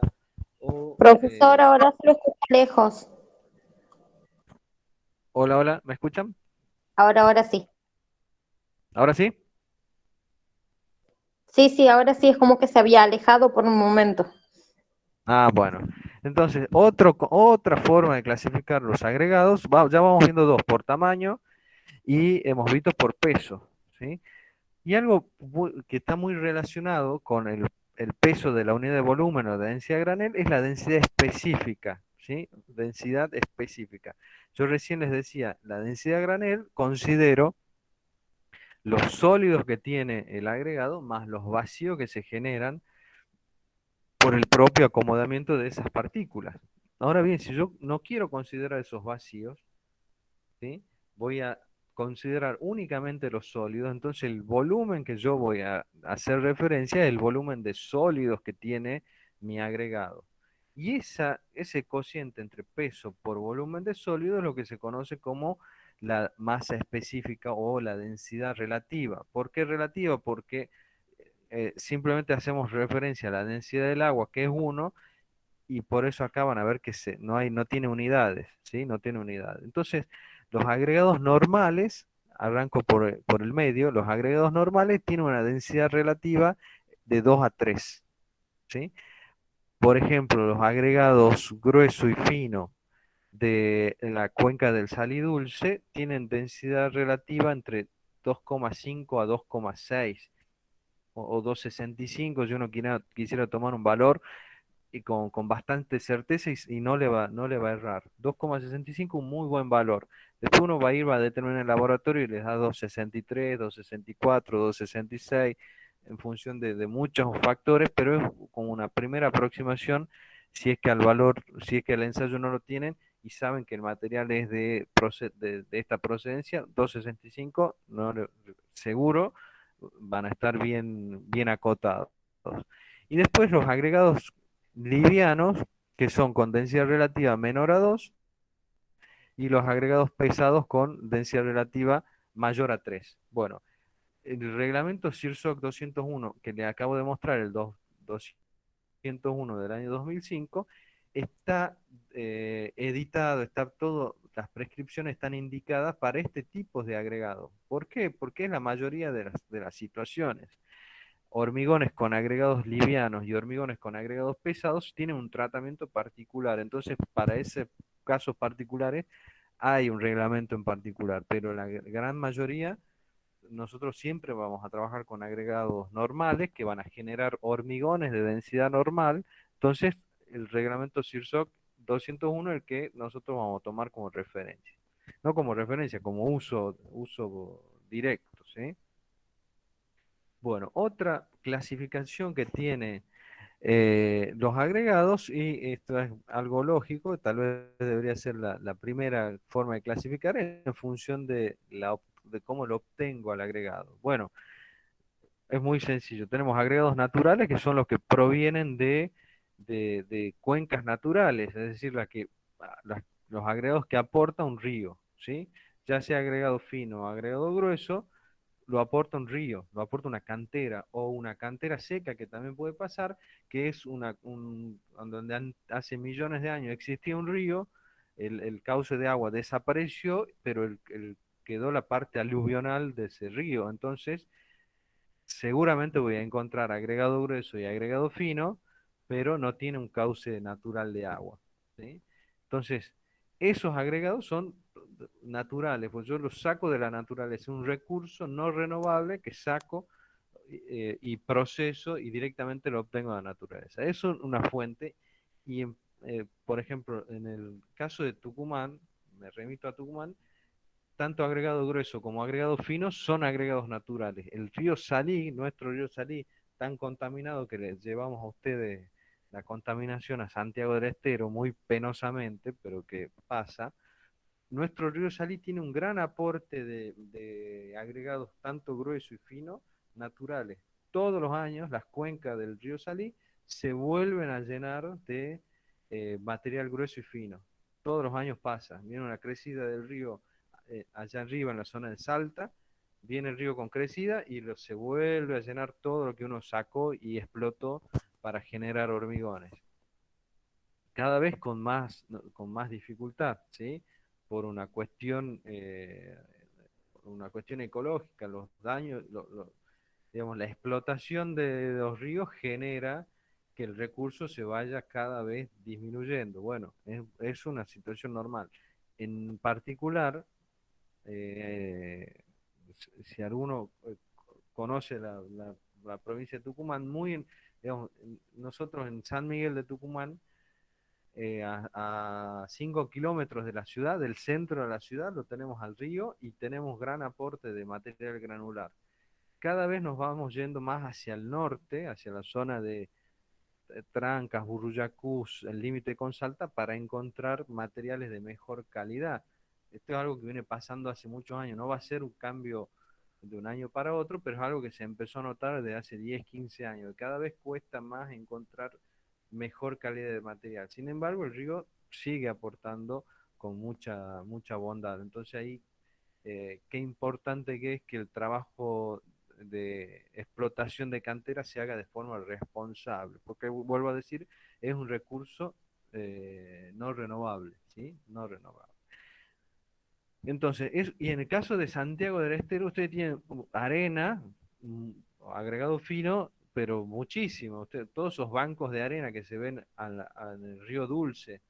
o... Profesor, ahora se lo escucho lejos. Hola, hola, ¿me escuchan? Ahora sí. ¿Ahora sí? Sí, ahora sí es como que se había alejado por un momento. Ah, bueno. Entonces, otra forma de clasificar los agregados, ya vamos viendo dos, por tamaño y hemos visto por peso, ¿sí? Y algo que está muy relacionado con el peso de la unidad de volumen o de densidad granel es la densidad específica, ¿sí? Densidad específica. Yo recién les decía, la densidad granel considero los sólidos que tiene el agregado más los vacíos que se generan por el propio acomodamiento de esas partículas. Ahora bien, si yo no quiero considerar esos vacíos, ¿sí? Voy a considerar únicamente los sólidos, entonces el volumen que yo voy a hacer referencia es el volumen de sólidos que tiene mi agregado. Y ese cociente entre peso por volumen de sólido es lo que se conoce como la masa específica o la densidad relativa. ¿Por qué relativa? Porque simplemente hacemos referencia a la densidad del agua, que es 1, y por eso acá van a ver que no tiene unidades, ¿sí? No tiene unidades. Entonces, los agregados normales, arranco por el medio, los agregados normales tienen una densidad relativa de 2 a 3, ¿sí? Por ejemplo, los agregados grueso y fino de la cuenca del Salidulce tienen densidad relativa entre 2,5 a 2,6 o 2,65 si uno quisiera tomar un valor y con bastante certeza y no le va a errar. 2,65 un muy buen valor. Después uno va a determinar en el laboratorio y les da 2,63, 2,64, 2,66 en función de muchos factores, pero es como una primera aproximación si es que si es que el ensayo no lo tienen y saben que el material es de esta procedencia, 2,65 seguro van a estar bien acotados. Y después los agregados livianos, que son con densidad relativa menor a 2, y los agregados pesados con densidad relativa mayor a 3. Bueno, el reglamento CIRSOC 201, que le acabo de mostrar, el 201 del año 2005, está editado, está todo, las prescripciones están indicadas para este tipo de agregado. ¿Por qué? Porque es la mayoría de las situaciones. hormigones con agregados livianos y hormigones con agregados pesados tienen un tratamiento particular. Entonces, para esos casos particulares hay un reglamento en particular, pero la gran mayoría, nosotros siempre vamos a trabajar con agregados normales que van a generar hormigones de densidad normal. Entonces, el reglamento CIRSOC 201 es el que nosotros vamos a tomar como referencia. No como referencia, como uso directo, ¿sí? Bueno, otra clasificación que tiene los agregados, y esto es algo lógico, tal vez debería ser la primera forma de clasificar en función de cómo lo obtengo al agregado. Bueno, es muy sencillo. Tenemos agregados naturales que son los que provienen de cuencas naturales, es decir, los agregados que aporta un río, ¿sí? Ya sea agregado fino o agregado grueso, lo aporta un río, lo aporta una cantera o una cantera seca que también puede pasar, que es donde hace millones de años existía un río, el cauce de agua desapareció, pero quedó la parte aluvional de ese río. Entonces, seguramente voy a encontrar agregado grueso y agregado fino, pero no tiene un cauce natural de agua, ¿sí? Entonces, esos agregados son naturales, pues yo los saco de la naturaleza, un recurso no renovable que saco y proceso y directamente lo obtengo de la naturaleza. Eso es una fuente y, por ejemplo, en el caso de Tucumán, me remito a Tucumán, tanto agregado grueso como agregado fino son agregados naturales. El río Salí, nuestro río Salí, tan contaminado que les llevamos a ustedes la contaminación a Santiago del Estero muy penosamente, pero que pasa. Nuestro río Salí tiene un gran aporte de agregados tanto grueso y fino naturales. Todos los años las cuencas del río Salí se vuelven a llenar de material grueso y fino. Todos los años pasa. Viene una crecida del río allá arriba en la zona de Salta, viene el río con crecida y se vuelve a llenar todo lo que uno sacó y explotó para generar hormigones. Cada vez con más dificultad, ¿sí? Por una cuestión ecológica, los daños, digamos, la explotación de los ríos genera que el recurso se vaya cada vez disminuyendo. Bueno, es una situación normal. En particular, eh, si alguno conoce la provincia de Tucumán, digamos, nosotros en San Miguel de Tucumán, a 5 kilómetros de la ciudad, del centro de la ciudad, lo tenemos al río y tenemos gran aporte de material granular. Cada vez nos vamos yendo más hacia el norte, hacia la zona de Trancas, Burrullacús, el límite con Salta, para encontrar materiales de mejor calidad. Esto es algo que viene pasando hace muchos años, no va a ser un cambio de un año para otro, pero es algo que se empezó a notar desde hace 10, 15 años. Cada vez cuesta más encontrar mejor calidad de material. Sin embargo, el río sigue aportando con mucha bondad. Entonces ahí, qué importante que es que el trabajo de explotación de cantera se haga de forma responsable, porque vuelvo a decir, es un recurso no renovable, ¿sí? No renovable. Entonces, y en el caso de Santiago del Estero, ustedes tienen arena, agregado fino, pero muchísimo. Todos esos bancos de arena que se ven en el río Dulce,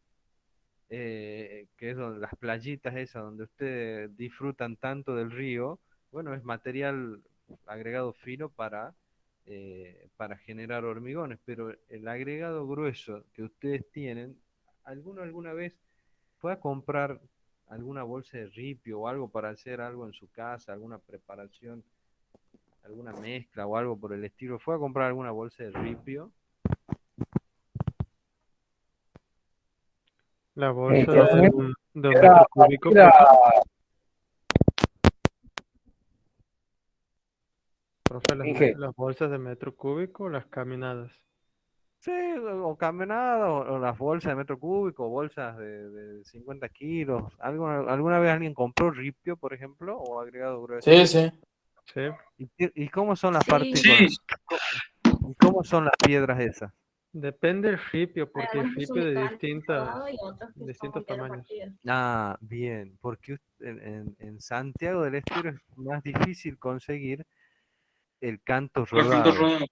que es donde las playitas esas donde ustedes disfrutan tanto del río, bueno, es material agregado fino para generar hormigones, pero el agregado grueso que ustedes tienen, ¿alguno alguna vez fue a comprar alguna bolsa de ripio o algo para hacer algo en su casa, alguna preparación, alguna mezcla o algo por el estilo? ¿Fue a comprar alguna bolsa de ripio? La bolsa creo de que un era metro cúbico, parecida. profe, Dije, las bolsas de metro cúbico, las caminadas. Sí, o caminada, o las bolsas de metro cúbico, o bolsas de 50 kilos. ¿Alguna vez alguien compró ripio, por ejemplo, o agregado grueso? sí, sí. Sí. ¿Y cómo son las Sí. partículas? ¿Y cómo son las piedras esas? Depende del ripio, Hay porque hay algunos que son ripio de metálicos rodados y otros que son distintos con piedra tamaños. partida. Ah, bien, porque en Santiago del Estero es más difícil conseguir el canto El canto rodado. rodado.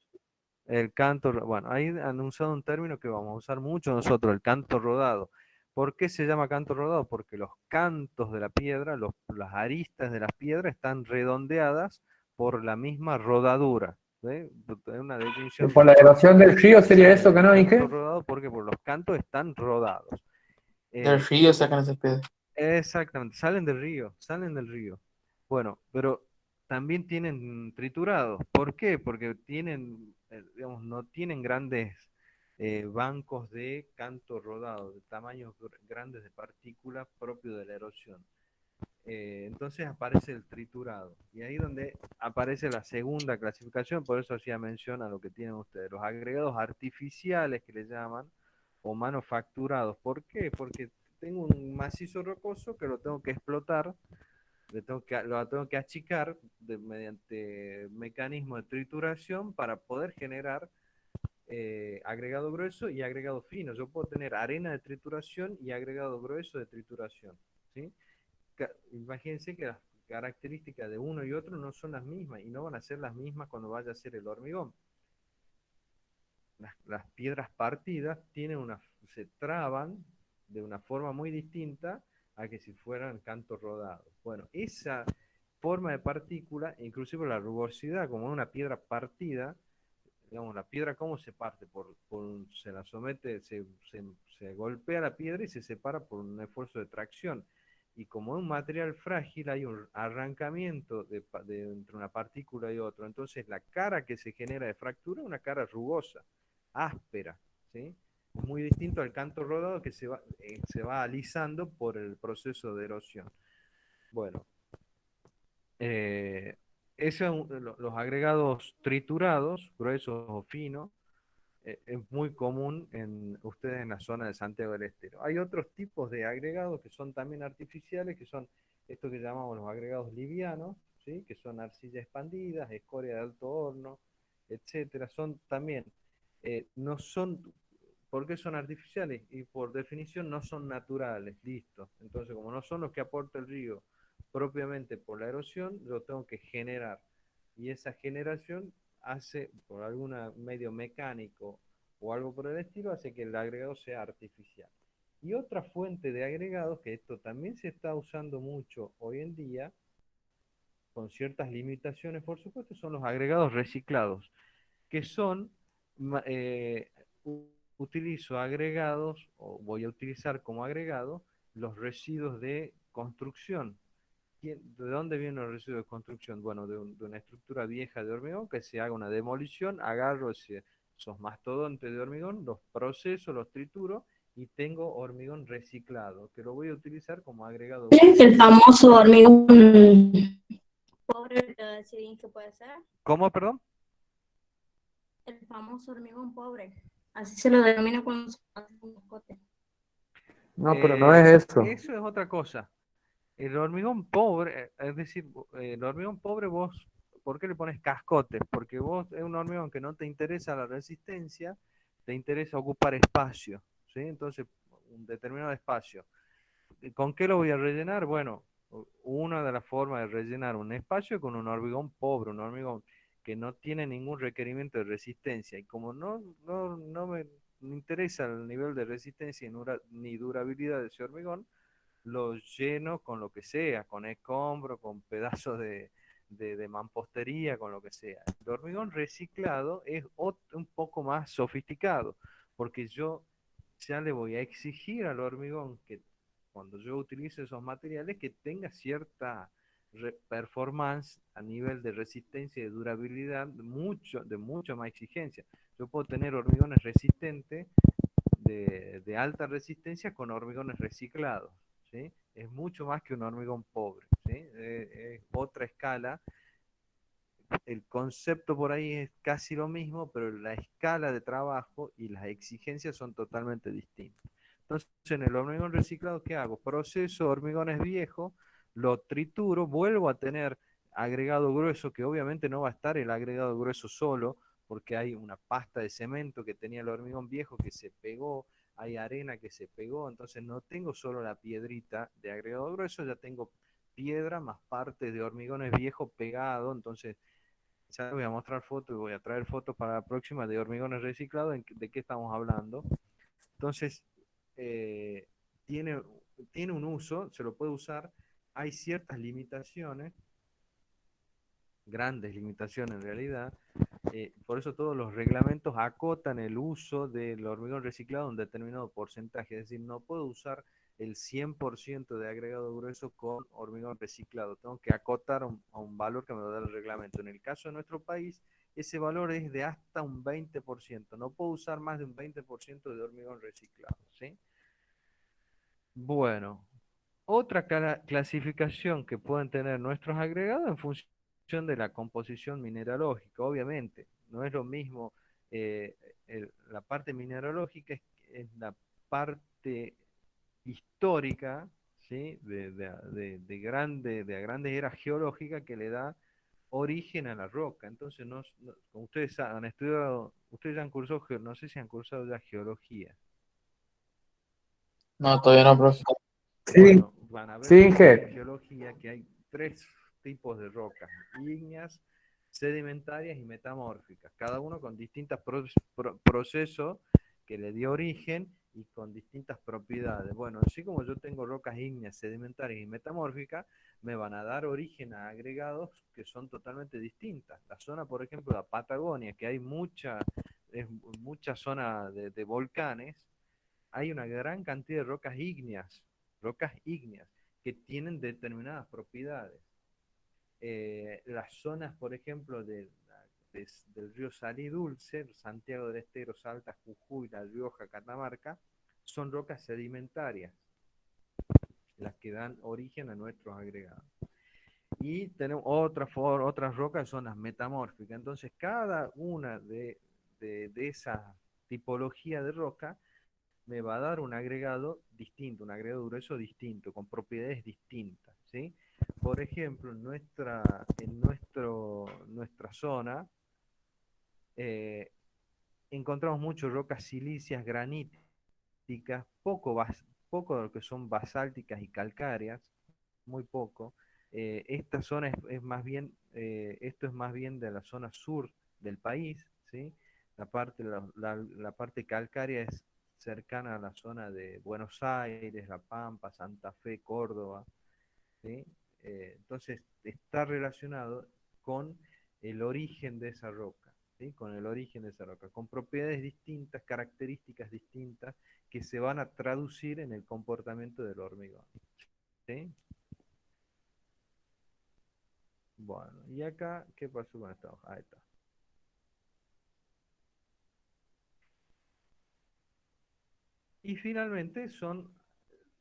El canto, bueno, ahí han usado un término que vamos a usar mucho nosotros, el canto rodado. ¿Por qué se llama canto rodado? Porque los cantos de la piedra, las aristas de las piedras están redondeadas por la misma rodadura. ¿Ve? Es una definición Por la visual. erosión del río sería eso, ¿que no, Canto Inge? rodado porque por los cantos están rodados. Del río sacan esas piedras. Exactamente, salen del río, salen del río. Bueno, pero también tienen triturados. ¿Por qué? Porque tienen, digamos, no tienen grandes bancos de canto rodado, de tamaños grandes de partículas propio de la erosión. Entonces aparece el triturado. Y ahí donde aparece la segunda clasificación, por eso hacía mención a lo que tienen ustedes, los agregados artificiales que le llaman, o manufacturados. ¿Por qué? Porque tengo un macizo rocoso que lo tengo que explotar, lo tengo que achicar mediante mecanismo de trituración para poder generar agregado grueso y agregado fino. Yo puedo tener arena de trituración y agregado grueso de trituración, ¿sí? Imagínense que las características de uno y otro no son las mismas y no van a ser las mismas cuando vaya a ser el hormigón. Las piedras partidas se traban de una forma muy distinta a que si fueran cantos rodados. Bueno, esa forma de partícula, inclusive la rugosidad, como una piedra partida, digamos, la piedra cómo se parte, se la somete, se golpea la piedra y se separa por un esfuerzo de tracción. Y como es un material frágil, hay un arrancamiento entre una partícula y otra. Entonces la cara que se genera de fractura es una cara rugosa, áspera, ¿sí? Muy distinto al canto rodado que se va alisando por el proceso de erosión. Bueno, los agregados triturados, gruesos o finos, es muy común en ustedes en la zona de Santiago del Estero. Hay otros tipos de agregados que son también artificiales, que son estos que llamamos los agregados livianos, ¿sí? Que son arcillas expandidas, escoria de alto horno, etcétera. Son también, no son, ¿por qué son artificiales? Y por definición no son naturales, listo. Entonces, como no son los que aporta el río propiamente por la erosión, lo tengo que generar. Y esa generación hace, por algún medio mecánico o algo por el estilo, hace que el agregado sea artificial. Y otra fuente de agregados, que esto también se está usando mucho hoy en día, con ciertas limitaciones, por supuesto, son los agregados reciclados, que son, utilizo agregados, o voy a utilizar como agregado, los residuos de construcción. ¿De dónde vienen los residuos de construcción? Bueno, de una estructura vieja de hormigón que se haga una demolición, agarro esos mastodontes de hormigón, los proceso, los trituro y tengo hormigón reciclado, que lo voy a utilizar como agregado. El famoso hormigón pobre, que puede ser. ¿Cómo, perdón? El famoso hormigón pobre. Así se lo denomina cuando se hace un escote. No, pero no es eso. Eso es otra cosa. El hormigón pobre, es decir, el hormigón pobre vos, ¿por qué le pones cascotes? Porque vos es un hormigón que no te interesa la resistencia, te interesa ocupar espacio, ¿sí? Entonces, un determinado espacio. ¿Con qué lo voy a rellenar? Bueno, una de las formas de rellenar un espacio es con un hormigón pobre, un hormigón que no tiene ningún requerimiento de resistencia. Y como no me interesa el nivel de resistencia ni durabilidad de ese hormigón, lo lleno con lo que sea, con escombro, con pedazos de mampostería, con lo que sea. El hormigón reciclado es un poco más sofisticado, porque yo ya le voy a exigir al hormigón que cuando yo utilice esos materiales que tenga cierta performance a nivel de resistencia y de durabilidad, de mucha más exigencia. Yo puedo tener hormigones resistentes de alta resistencia con hormigones reciclados, ¿sí? Es mucho más que un hormigón pobre, ¿sí? Es otra escala. El concepto por ahí es casi lo mismo, pero la escala de trabajo y las exigencias son totalmente distintas. Entonces, en el hormigón reciclado, ¿qué hago? Proceso hormigones viejos, lo trituro, vuelvo a tener agregado grueso, que obviamente no va a estar el agregado grueso solo, porque hay una pasta de cemento que tenía el hormigón viejo que se pegó, hay arena que se pegó, entonces no tengo solo la piedrita de agregado grueso, ya tengo piedra más parte de hormigones viejos pegado, entonces ya voy a mostrar fotos y voy a traer fotos para la próxima de hormigones reciclados, de qué estamos hablando. Entonces, eh, tiene, tiene un uso, se lo puede usar, hay ciertas limitaciones, grandes limitaciones en realidad, por eso todos los reglamentos acotan el uso del hormigón reciclado a un determinado porcentaje, es decir, no puedo usar el 100% de agregado grueso con hormigón reciclado, tengo que acotar a un valor que me da el reglamento. En el caso de nuestro país, ese valor es de hasta un 20%, no puedo usar más de un 20% de hormigón reciclado, ¿sí? Bueno, otra clasificación que pueden tener nuestros agregados en función de la composición mineralógica, obviamente. No es lo mismo, eh, la parte mineralógica es la parte histórica, ¿sí? De grandes eras geológicas que le da origen a la roca. Entonces, como ustedes han estudiado, ustedes ya han cursado, no sé si han cursado ya geología. No, todavía no, profe. Sí, Bueno, van a ver sí, en Inge. geología que hay tres tipos de rocas: ígneas, sedimentarias y metamórficas, cada uno con distintos procesos que le dio origen y con distintas propiedades. Bueno, así como yo tengo rocas ígneas, sedimentarias y metamórficas, me van a dar origen a agregados que son totalmente distintas. La zona, por ejemplo, de la Patagonia, que hay mucha zona de volcanes, hay una gran cantidad de rocas ígneas que tienen determinadas propiedades. Las zonas, por ejemplo, del río Salí Dulce, Santiago del Estero, Salta, Jujuy, La Rioja, Catamarca, son rocas sedimentarias, las que dan origen a nuestros agregados. Y tenemos otras rocas, son las metamórficas. Entonces, cada una de esas tipologías de roca me va a dar un agregado distinto, un agregado grueso distinto, con propiedades distintas, ¿sí? Por ejemplo, nuestra zona, eh, encontramos muchas rocas silíceas, graníticas, poco de lo que son basálticas y calcáreas, muy poco. Esta zona es más bien, esto es más bien de la zona sur del país, ¿sí? La parte calcárea es cercana a la zona de Buenos Aires, La Pampa, Santa Fe, Córdoba, ¿sí? Entonces está relacionado con el origen de esa roca, ¿sí? Con el origen de esa roca, con propiedades distintas, características distintas que se van a traducir en el comportamiento del hormigón, ¿sí? Bueno, y acá, ¿qué pasó con esta hoja? Ahí está. Y finalmente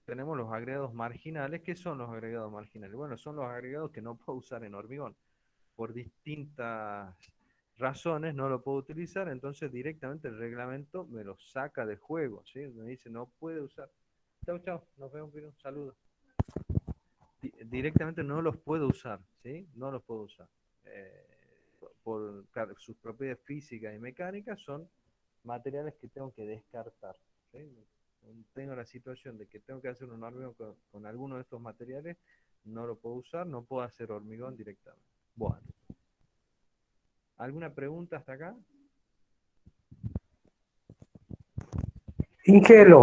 tenemos los agregados marginales. ¿Qué son los agregados marginales? Bueno, son los agregados que no puedo usar en hormigón. Por distintas razones no lo puedo utilizar, entonces directamente el reglamento me lo saca de juego, ¿sí? Me dice, no puede usar. Chau, chau, nos vemos, un saludo. Directamente no los puedo usar, ¿sí? No los puedo usar. Claro, sus propiedades físicas y mecánicas son materiales que tengo que descartar, ¿sí? Tengo la situación de que tengo que hacer un hormigón con alguno de estos materiales, no lo puedo usar, no puedo hacer hormigón directamente. Bueno, ¿alguna pregunta hasta acá? Ingelo.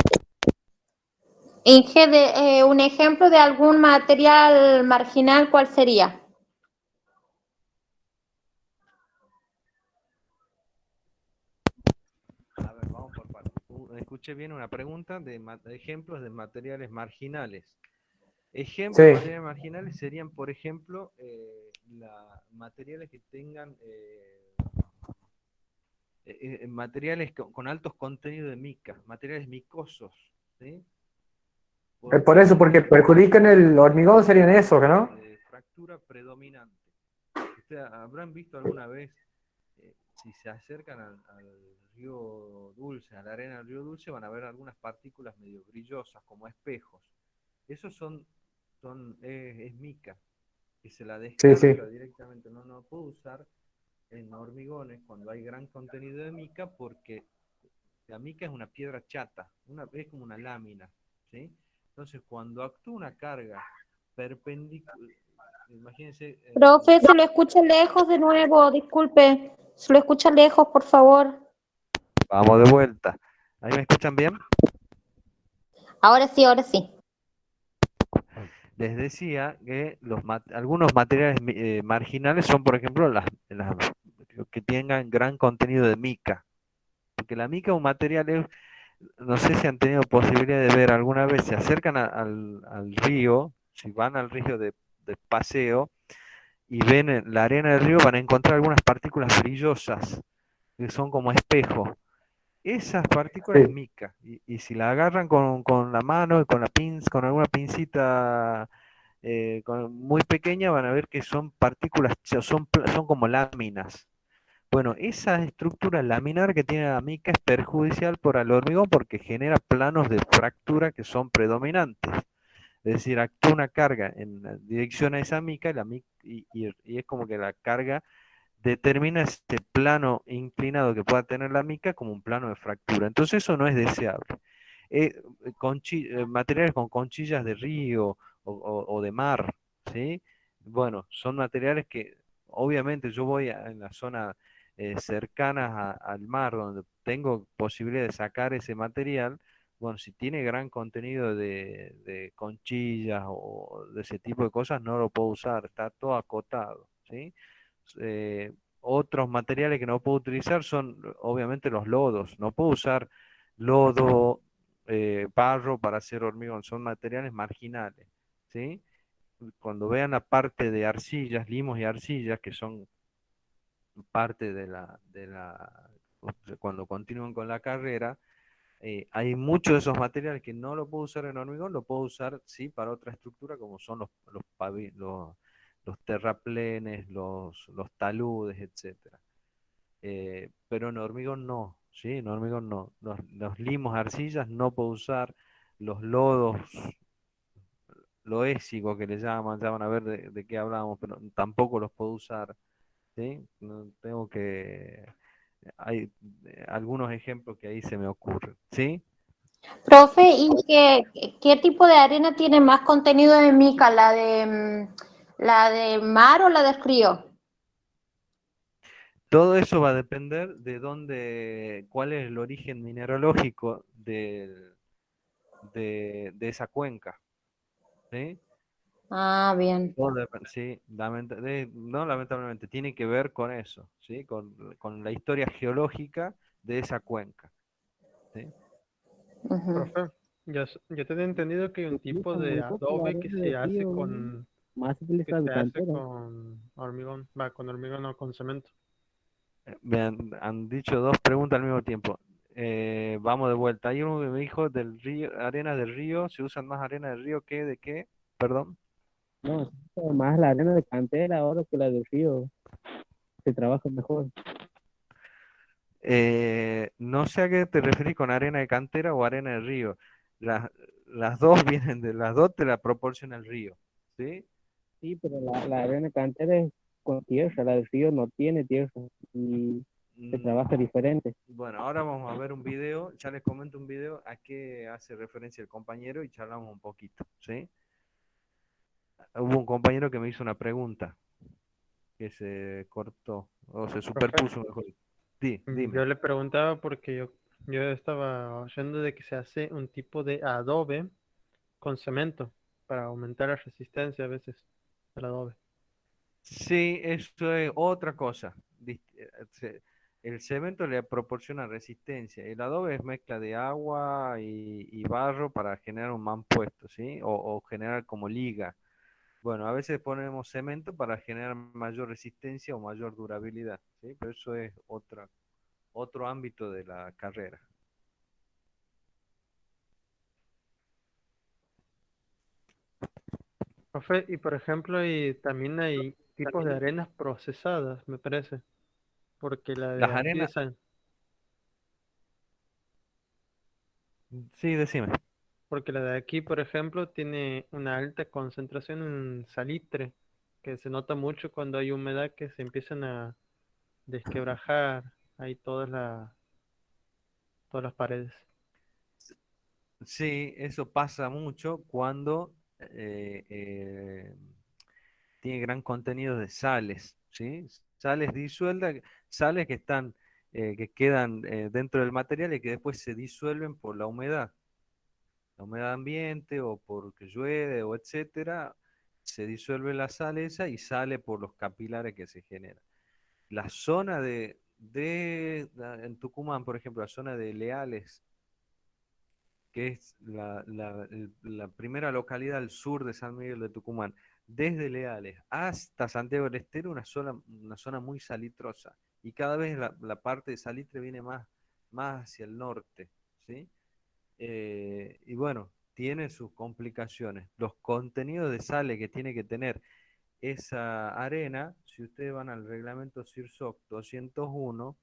Inge, un ejemplo de algún material marginal, ¿cuál sería? A ver, vamos por partes. Escuché bien una pregunta de ejemplos de materiales marginales. Ejemplos de Sí. materiales marginales serían, por ejemplo, materiales que tengan materiales con altos contenidos de mica, materiales micosos, ¿sí? Por eso, porque perjudican el hormigón, serían esos, ¿no? Fractura predominante. ¿Ustedes habrán visto alguna vez, si se acercan al río Dulce, a la arena del río Dulce, van a ver algunas partículas medio brillosas, como espejos? Esos es mica, que se la Sí, sí. descarta directamente. No puedo usar en hormigones cuando hay gran contenido de mica, porque la mica es una piedra chata, es como una lámina, ¿sí? Entonces, cuando actúa una carga perpendicular, imagínense, Profe, se lo escucha lejos de nuevo, disculpe. Se lo escucha lejos, por favor. vamos de vuelta. ¿Ahí me escuchan bien? Ahora sí, ahora sí. Les decía que algunos materiales marginales son, por ejemplo, que tengan gran contenido de mica. Porque la mica es un material, no sé si han tenido posibilidad de ver alguna vez, se acercan al río, si van al río de paseo y ven la arena del río, van a encontrar algunas partículas brillosas, que son como espejos. Esas partículas es Sí. mica, y si la agarran con la mano y con alguna pincita muy pequeña, van a ver que son partículas, son como láminas. Bueno, esa estructura laminar que tiene la mica es perjudicial para el hormigón porque genera planos de fractura que son predominantes. Es decir, actúa una carga en dirección a esa mica, y es como que la carga determina este plano inclinado que pueda tener la mica como un plano de fractura. Entonces eso no es deseable. Materiales con conchillas de río o de mar, ¿sí? Bueno, son materiales que obviamente yo voy en la zona cercanas al mar, donde tengo posibilidad de sacar ese material. Bueno, si tiene gran contenido de conchillas o de ese tipo de cosas, no lo puedo usar, está todo acotado, ¿sí? Eh, Otros materiales que no puedo utilizar son obviamente los lodos. No puedo usar lodo, barro para hacer hormigón, son materiales marginales, ¿sí? Cuando vean la parte de arcillas, limos y arcillas, que son parte cuando continúan con la carrera, hay muchos de esos materiales que no lo puedo usar en hormigón, lo puedo usar sí para otra estructura como son los terraplenes, los taludes, etcétera. Pero en hormigón no, ¿sí? En hormigón no. Los limos, arcillas no puedo usar, los lodos, loésico que le llaman, ya van a ver de qué hablamos, pero tampoco los puedo usar, ¿sí? No, hay algunos ejemplos que ahí se me ocurren, ¿sí? Profe, ¿y qué tipo de arena tiene más contenido de mica? ¿La de mar o la del río? Todo eso va a depender cuál es el origen mineralógico de esa cuenca, ¿sí? Ah, bien. Sí, no lamentablemente, tiene que ver con eso, ¿sí? Con la historia geológica de esa cuenca, ¿sí? Ujú. Profe, yo tenía entendido que hay un tipo Utilizan muy de poco la adobe que arena se de hace río, con, más que utilizan se hace cantera. con hormigón, va, con hormigón o con cemento. Me han dicho dos preguntas al mismo tiempo. Vamos de vuelta. Hay uno que me dijo del río, arena del río, ¿se usan más arena del río que de qué? Perdón. No, se usa más la arena de cantera ahora que la del río, se trabaja mejor. No sé a qué te referís con arena de cantera o arena de río. Las dos las dos te la proporciona el río, ¿sí? Sí, pero la arena de cantera es con tierra, la del río no tiene tierra y se Mm, trabaja diferente. Bueno, ahora vamos a ver un video, ya les comento un video a qué hace referencia el compañero y charlamos un poquito, ¿sí? Hubo un compañero que me hizo una pregunta que se cortó o se Profe, superpuso mejor. Dime. yo le preguntaba porque yo estaba oyendo de que se hace un tipo de adobe con cemento para aumentar la resistencia a veces del adobe. Sí, eso es otra cosa. El cemento le proporciona resistencia. El adobe es mezcla de agua y barro para generar un mampuesto, ¿sí? O generar como liga. Bueno, a veces ponemos cemento para generar mayor resistencia o mayor durabilidad, ¿sí? Pero eso es otro ámbito de la carrera. Profe, y por ejemplo, y también hay tipos de arenas procesadas, me parece, porque la de Las aquí de arenas, San, sí, decime. porque la de aquí, por ejemplo, tiene una alta concentración en salitre, que se nota mucho cuando hay humedad que se empiezan a desquebrajar ahí todas las paredes. Sí, eso pasa mucho cuando eh, eh, tiene gran contenido de sales, ¿sí? Sales disueltas, sales que están, que quedan dentro del material y que después se disuelven por la humedad ambiente o porque llueve o etcétera, se disuelve la sal esa y sale por los capilares que se generan. La zona en Tucumán, por ejemplo, la zona de Leales, que es la primera localidad al sur de San Miguel de Tucumán, desde Leales hasta Santiago del Estero, una zona muy salitrosa. Y cada vez la parte de salitre viene más hacia el norte, ¿sí? Y bueno, tiene sus complicaciones. Los contenidos de sales que tiene que tener esa arena, si ustedes van al reglamento CIRSOC 201,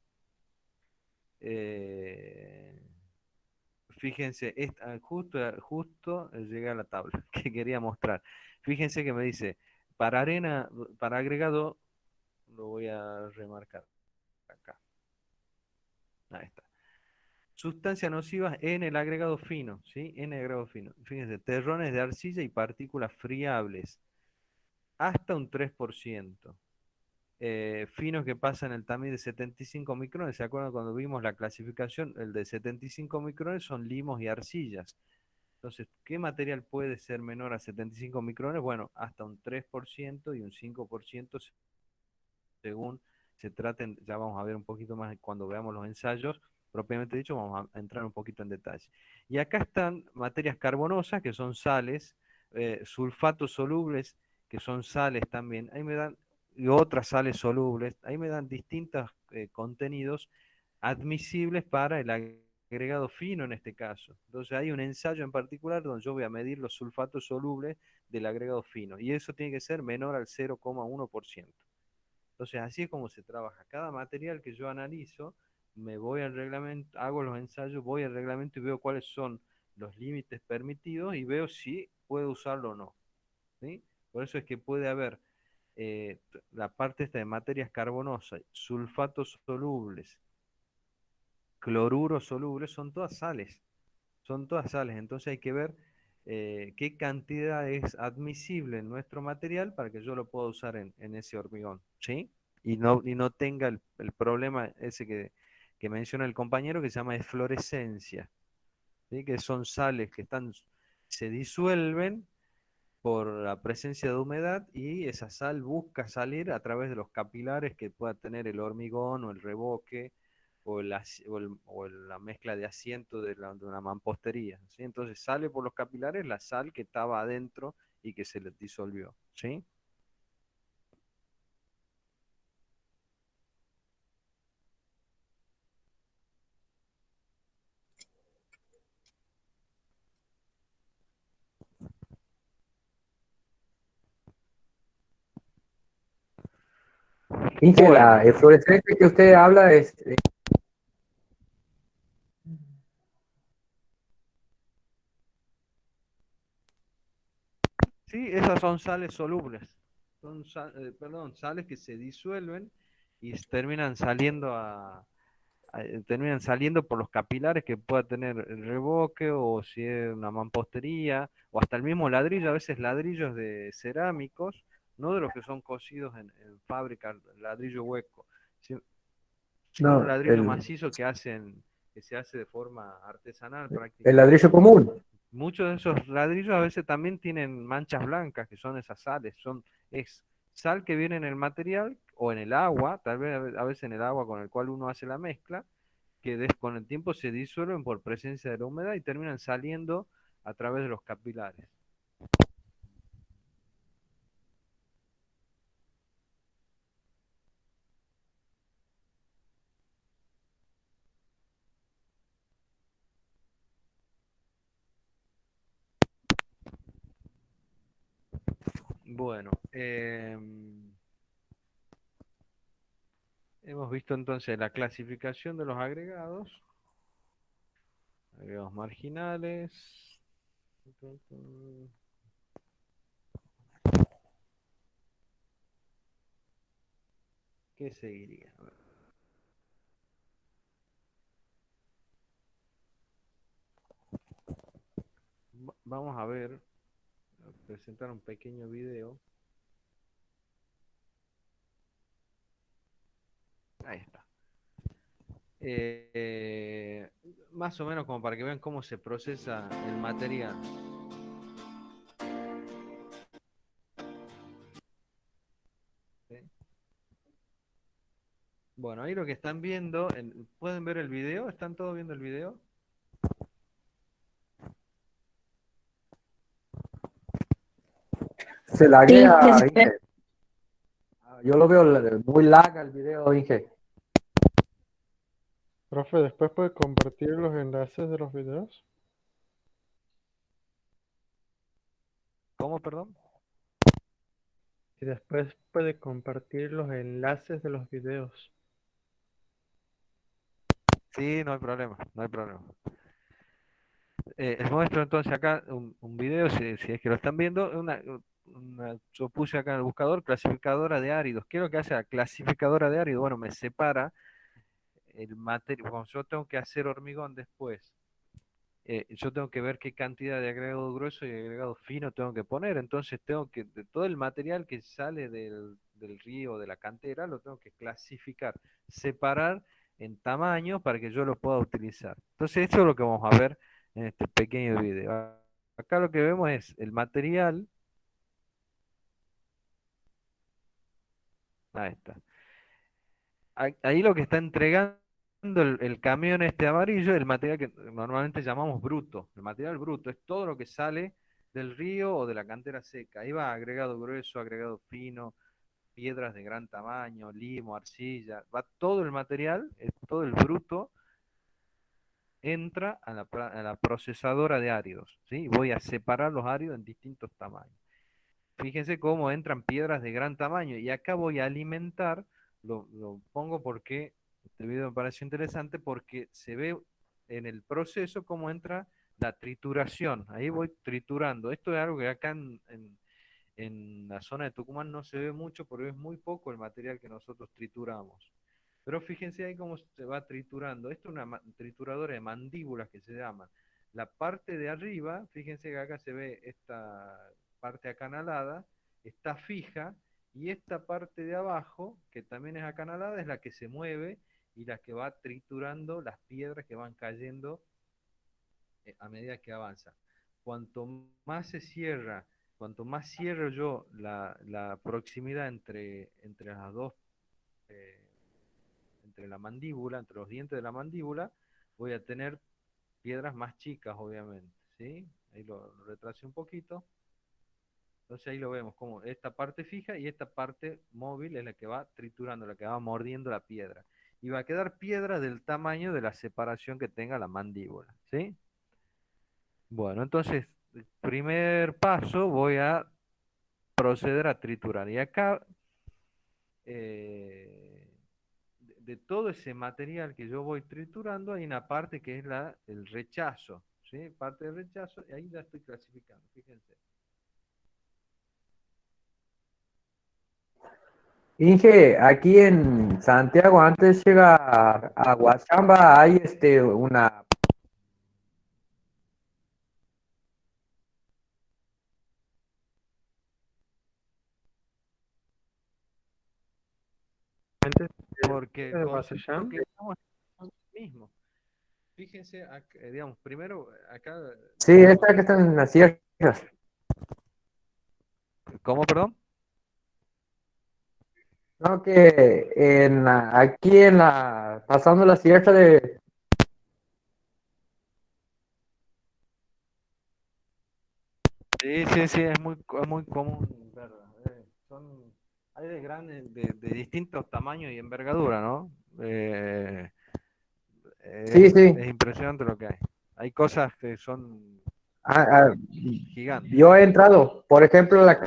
eh, fíjense, justo llegué a la tabla que quería mostrar. Fíjense que me dice, para arena, para agregado, lo voy a remarcar acá. Ahí está. Sustancias nocivas en el agregado fino, ¿sí? En el agregado fino. Fíjense, terrones de arcilla y partículas friables, hasta un 3%. Finos que pasan el tamiz de 75 micrones. ¿Se acuerdan cuando vimos la clasificación? El de 75 micrones son limos y arcillas. Entonces, ¿qué material puede ser menor a 75 micrones? Bueno, hasta un 3% y un 5% según se traten, ya vamos a ver un poquito más cuando veamos los ensayos, propiamente dicho, vamos a entrar un poquito en detalle. Y acá están materias carbonosas, que son sales, sulfatos solubles, que son sales también, ahí me dan, y otras sales solubles, ahí me dan distintos contenidos admisibles para el agregado fino en este caso. Entonces hay un ensayo en particular donde yo voy a medir los sulfatos solubles del agregado fino, y eso tiene que ser menor al 0,1%. Entonces, así es como se trabaja. Cada material que yo analizo, me voy al reglamento, hago los ensayos, voy al reglamento y veo cuáles son los límites permitidos y veo si puedo usarlo o no. ¿Sí? Por eso es que puede haber la parte esta de materias carbonosas, sulfatos solubles, cloruros solubles, son todas sales. Entonces hay que ver qué cantidad es admisible en nuestro material para que yo lo pueda usar en ese hormigón, ¿sí? Y no tenga el problema ese que menciona el compañero que se llama eflorescencia, ¿sí? Que son sales que se disuelven por la presencia de humedad y esa sal busca salir a través de los capilares que pueda tener el hormigón o el revoque o la mezcla de asiento de una mampostería, ¿sí? Entonces sale por los capilares la sal que estaba adentro y que se le disolvió, ¿sí? Inge, Bueno, la fluorescencia que usted habla es, sí, esas son sales solubles, perdón, sales que se disuelven y terminan saliendo por los capilares que pueda tener el revoque o si es una mampostería o hasta el mismo ladrillo, a veces ladrillos de cerámicos, no de los que son cocidos en fábrica, ladrillo hueco, sino un no, ladrillo macizo que se hace de forma artesanal el ladrillo prácticamente. común. Muchos de esos ladrillos a veces también tienen manchas blancas, que son esas sales, es sal que viene en el material o en el agua, tal vez a veces en el agua con el cual uno hace la mezcla, que con el tiempo se disuelven por presencia de la humedad y terminan saliendo a través de los capilares. Bueno, hemos visto entonces la clasificación de los agregados marginales. ¿Qué seguiría? A ver. Vamos a ver, a presentar un pequeño video Ahí está. Más o menos como para que vean cómo se procesa el material. ¿Sí? Bueno, ahí lo que están viendo, ¿pueden ver el video? ¿Están todos viendo el video? Se laguea, Inge. Yo lo veo muy lag el video, Inge. Profe, después puede compartir los enlaces de los videos. ¿Cómo, perdón? Y después puede compartir los enlaces de los videos. Sí, no hay problema, no hay problema. Les muestro entonces acá un video, si es que lo están viendo. Yo puse acá en el buscador clasificadora de áridos. ¿Qué es lo que hace la clasificadora de áridos? Bueno, me separa el material. Cuando yo tengo que hacer hormigón después, yo tengo que ver qué cantidad de agregado grueso y agregado fino tengo que poner. Entonces tengo que, de todo el material que sale del río, de la cantera, lo tengo que clasificar, separar en tamaño para que yo lo pueda utilizar. Entonces esto es lo que vamos a ver en este pequeño video. Acá lo que vemos es el material. Ahí está. Ahí lo que está entregando el camión este amarillo, el material que normalmente llamamos bruto. El material bruto es todo lo que sale del río o de la cantera seca. Ahí va agregado grueso, agregado fino, piedras de gran tamaño, limo, arcilla. Va todo el material, todo el bruto, entra a la procesadora de áridos, ¿sí? Voy a separar los áridos en distintos tamaños. Fíjense cómo entran piedras de gran tamaño y acá voy a alimentar, lo pongo porque este video me pareció interesante porque se ve en el proceso cómo entra la trituración. Ahí voy triturando. Esto es algo que acá en la zona de Tucumán no se ve mucho porque es muy poco el material que nosotros trituramos. Pero fíjense ahí cómo se va triturando. Esto es una trituradora de mandíbulas que se llama. La parte de arriba, fíjense que acá se ve esta parte acanalada, está fija, y esta parte de abajo, que también es acanalada, es la que se mueve y la que va triturando las piedras que van cayendo a medida que avanza. Cuanto más se cierra, cuanto más cierro yo la proximidad entre las dos, eh, entre la mandíbula, entre los dientes de la mandíbula, voy a tener piedras más chicas, obviamente, ¿sí? Ahí lo retrasé un poquito. Entonces ahí lo vemos como esta parte fija y esta parte móvil es la que va triturando, la que va mordiendo la piedra. Y va a quedar piedra del tamaño de la separación que tenga la mandíbula, ¿sí? Bueno, entonces, el primer paso voy a proceder a triturar. Y acá, de todo ese material que yo voy triturando, hay una parte que es el rechazo, ¿sí? Parte del rechazo, y ahí la estoy clasificando, fíjense. Inge, aquí en Santiago, antes llega a Guachamba, hay una. Antes Porque el de concepto Guasayán, que estamos es el mismo. Fíjense, digamos, primero, acá Sí, nosotros esta que está en las sierras. ¿Cómo, perdón? No, que aquí pasando la sierra de. Sí, sí, sí, es muy común, ¿verdad? Hay de grandes, de distintos tamaños y envergadura, ¿no? Sí, sí. Es impresionante lo que hay. Hay cosas que son Ah, ah, gigantes. yo he entrado, por ejemplo, la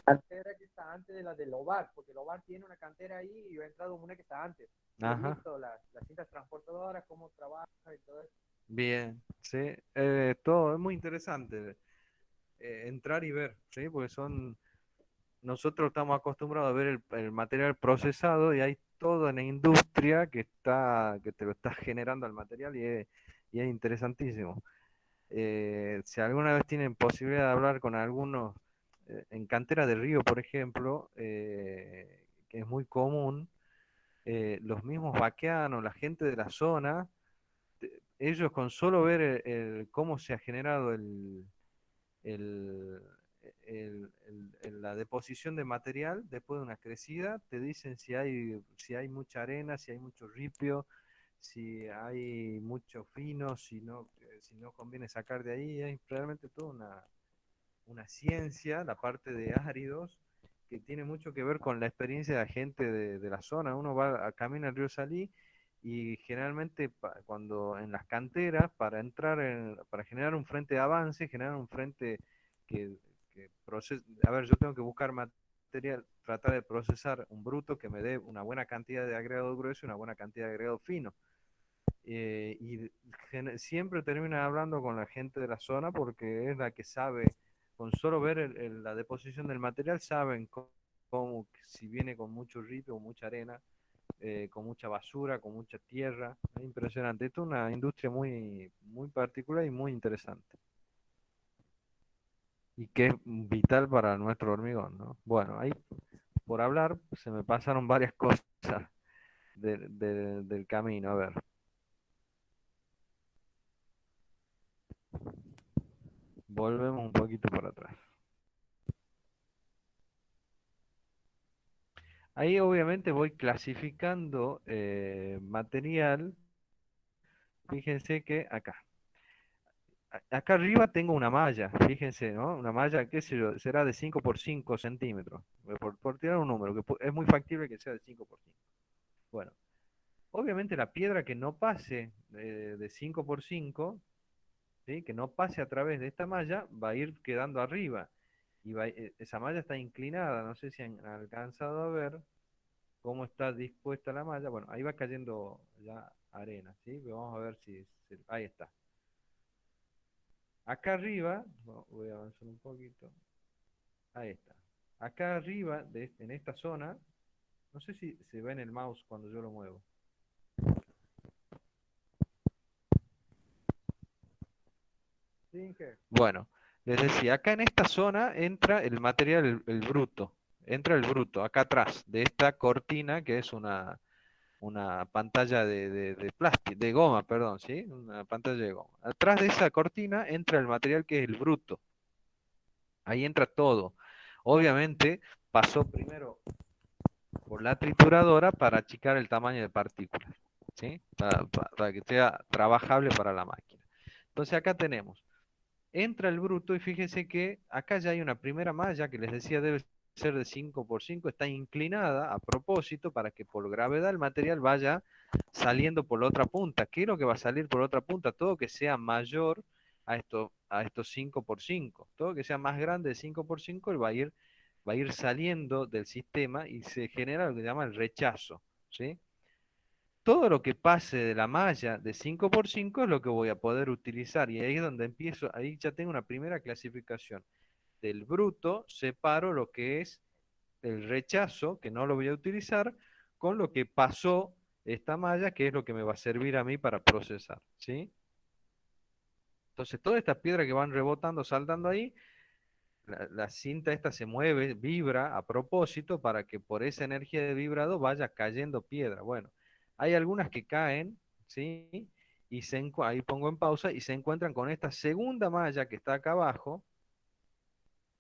cantera que está antes de la del Ovar, porque el Ovar tiene una cantera ahí y yo he entrado en una que está antes. He Ajá, visto las cintas transportadoras, cómo trabaja y todo eso. bien, sí. Todo es muy interesante entrar y ver, ¿sí? Porque nosotros estamos acostumbrados a ver el material procesado y hay toda una industria que te lo está generando el material y es interesantísimo. Si alguna vez tienen posibilidad de hablar con algunos, en cantera de río, por ejemplo, que es muy común, los mismos vaqueanos, la gente de la zona, ellos con solo ver cómo se ha generado el- la deposición de material después de una crecida, te dicen si hay mucha arena, si hay mucho ripio, si hay mucho fino, si no conviene sacar de ahí. Es realmente toda una ciencia, la parte de áridos, que tiene mucho que ver con la experiencia de la gente de la zona. Uno va a caminar al río Salí y generalmente cuando en las canteras, para generar un frente de avance, generar un frente que a ver, yo tengo que buscar material, tratar de procesar un bruto que me dé una buena cantidad de agregado grueso y una buena cantidad de agregado fino. Y siempre termina hablando con la gente de la zona porque es la que sabe, con solo ver la deposición del material, saben si viene con mucho ripio o mucha arena, con mucha basura, con mucha tierra. Es impresionante. Esto es una industria muy, muy particular y muy interesante. Y que es vital para nuestro hormigón, ¿no? Bueno, ahí por hablar se me pasaron varias cosas del camino. A ver. Volvemos un poquito para atrás. Ahí obviamente voy clasificando material. Fíjense que acá arriba tengo una malla, fíjense, ¿no? Una malla, qué sé yo, será de 5 por 5 centímetros. Por tirar un número, que es muy factible que sea de 5 por 5. Bueno, obviamente la piedra que no pase de 5 por 5, ¿sí? Que no pase a través de esta malla, va a ir quedando arriba. Y esa malla está inclinada, no sé si han alcanzado a ver cómo está dispuesta la malla. Bueno, ahí va cayendo ya arena, ¿sí? Pero vamos a ver ahí está. Acá arriba, voy a avanzar un poquito. Ahí está. Acá arriba, en esta zona, no sé si se ve en el mouse cuando yo lo muevo. Sí, que Bueno, les decía, acá en esta zona entra el material, el bruto. Entra el bruto, acá atrás de esta cortina que es una pantalla de plástico, de goma, perdón, ¿sí? Una pantalla de goma. Atrás de esa cortina entra el material que es el bruto. Ahí entra todo. Obviamente pasó primero por la trituradora para achicar el tamaño de partículas, ¿sí? Para que sea trabajable para la máquina. Entonces acá tenemos, entra el bruto y fíjense que acá ya hay una primera malla que les decía debe ser de 5 por 5, está inclinada a propósito para que por gravedad el material vaya saliendo por la otra punta. ¿Qué es lo que va a salir por la otra punta? Todo que sea mayor a estos 5 por 5. Todo que sea más grande de 5 por 5 va a ir saliendo del sistema y se genera lo que se llama el rechazo, ¿sí? Todo lo que pase de la malla de 5 por 5 es lo que voy a poder utilizar y ahí es donde empiezo, ahí ya tengo una primera clasificación. Del bruto separo lo que es el rechazo, que no lo voy a utilizar, con lo que pasó esta malla, que es lo que me va a servir a mí para procesar, ¿sí? Entonces, todas estas piedras que van rebotando, saltando ahí, la cinta esta se mueve, vibra a propósito para que por esa energía de vibrado vaya cayendo piedra. Bueno, hay algunas que caen, ¿sí? Y ahí pongo en pausa y se encuentran con esta segunda malla que está acá abajo,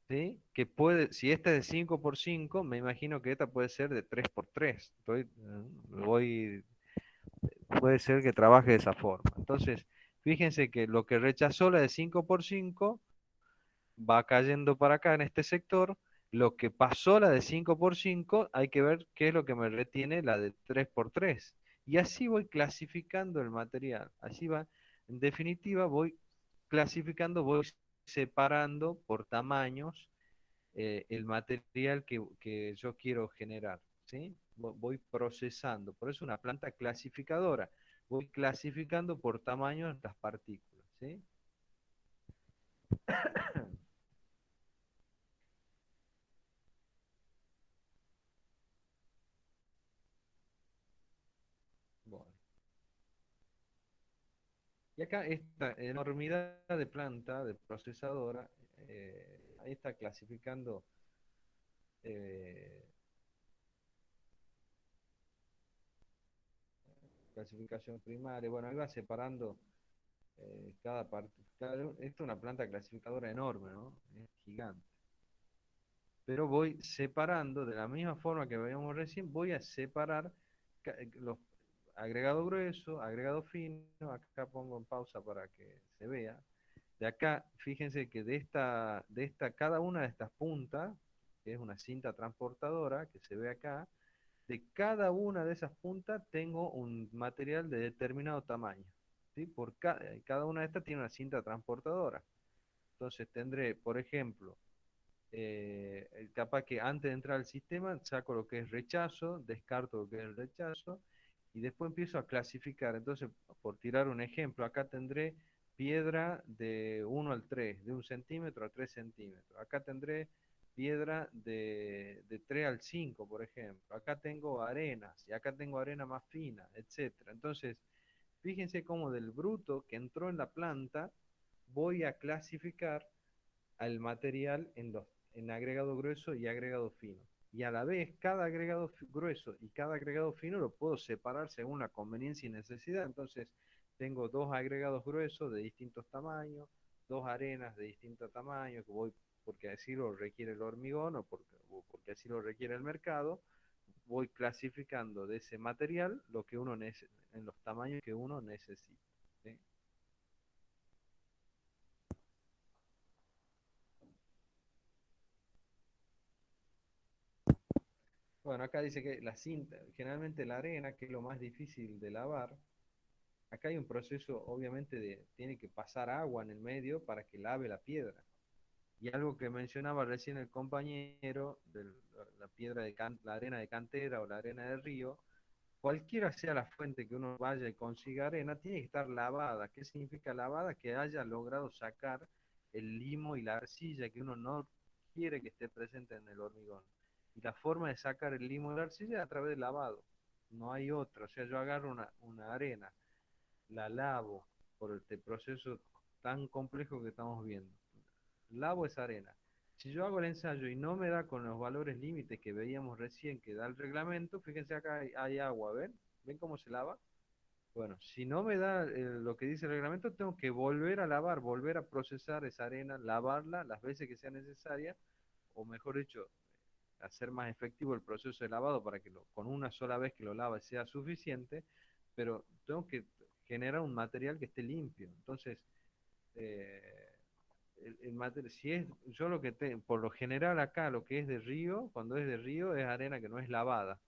¿sí? Que puede, si esta es de 5 por 5 me imagino que esta puede ser de 3 por 3. Puede ser que trabaje de esa forma. Entonces, fíjense que lo que rechazó la de 5 por 5 va cayendo para acá en este sector. Lo que pasó la de 5 por 5 hay que ver qué es lo que me retiene la de 3 por 3. Y así voy clasificando el material. Así va, en definitiva, voy clasificando, voy separando por tamaños el material que yo quiero generar, ¿sí? Voy procesando, por eso una planta clasificadora, voy clasificando por tamaño las partículas, ¿sí? Bueno. Y acá esta enormidad de planta, de procesadora, ahí está clasificando eh, clasificación primaria. Bueno, iba separando cada parte. Esto es una planta clasificadora enorme, ¿no? Es gigante. Pero voy separando, de la misma forma que veíamos recién, voy a separar los agregado grueso, agregado fino. Acá pongo en pausa para que se vea. De acá, fíjense que cada una de estas puntas, que es una cinta transportadora, que se ve acá, de cada una de esas puntas tengo un material de determinado tamaño. ¿Sí? Cada una de estas tiene una cinta transportadora. Entonces tendré, por ejemplo, capaz que antes de entrar al sistema saco lo que es rechazo, descarto lo que es el rechazo, y después empiezo a clasificar. Entonces, por tirar un ejemplo, acá tendré piedra de 1 al 3, de 1 centímetro a 3 centímetros. Acá tendré piedra de 3 al 5, por ejemplo. Acá tengo arenas, y acá tengo arena más fina, etcétera. Entonces, fíjense cómo del bruto que entró en la planta, voy a clasificar al material en agregado grueso y agregado fino. Y a la vez, cada agregado grueso y cada agregado fino lo puedo separar según la conveniencia y necesidad. Entonces, tengo dos agregados gruesos de distintos tamaños, dos arenas de distintos tamaños, que voy porque así lo requiere el hormigón o porque así lo requiere el mercado. Voy clasificando de ese material lo que uno en los tamaños que uno necesita. ¿Sí? Bueno, acá dice que la cinta, generalmente la arena, que es lo más difícil de lavar, acá hay un proceso, obviamente, tiene que pasar agua en el medio para que lave la piedra. Y algo que mencionaba recién el compañero, de la piedra la arena de cantera o la arena de río, cualquiera sea la fuente que uno vaya y consiga arena, tiene que estar lavada. ¿Qué significa lavada? Que haya logrado sacar el limo y la arcilla que uno no quiere que esté presente en el hormigón. Y la forma de sacar el limo y la arcilla es a través del lavado. No hay otra. O sea, yo agarro una arena, la lavo por este proceso tan complejo que estamos viendo. Lavo esa arena. Si yo hago el ensayo y no me da con los valores límites que veíamos recién que da el reglamento, fíjense acá hay agua, ¿ven? ¿Ven cómo se lava? Bueno, si no me da lo que dice el reglamento, tengo que volver a lavar, volver a procesar esa arena, lavarla las veces que sea necesaria, o mejor dicho, hacer más efectivo el proceso de lavado para que con una sola vez que lo lave sea suficiente, pero tengo que generar un material que esté limpio. Entonces, si es, yo lo que por lo general acá, lo que es de río, cuando es de río, es arena que no es lavada,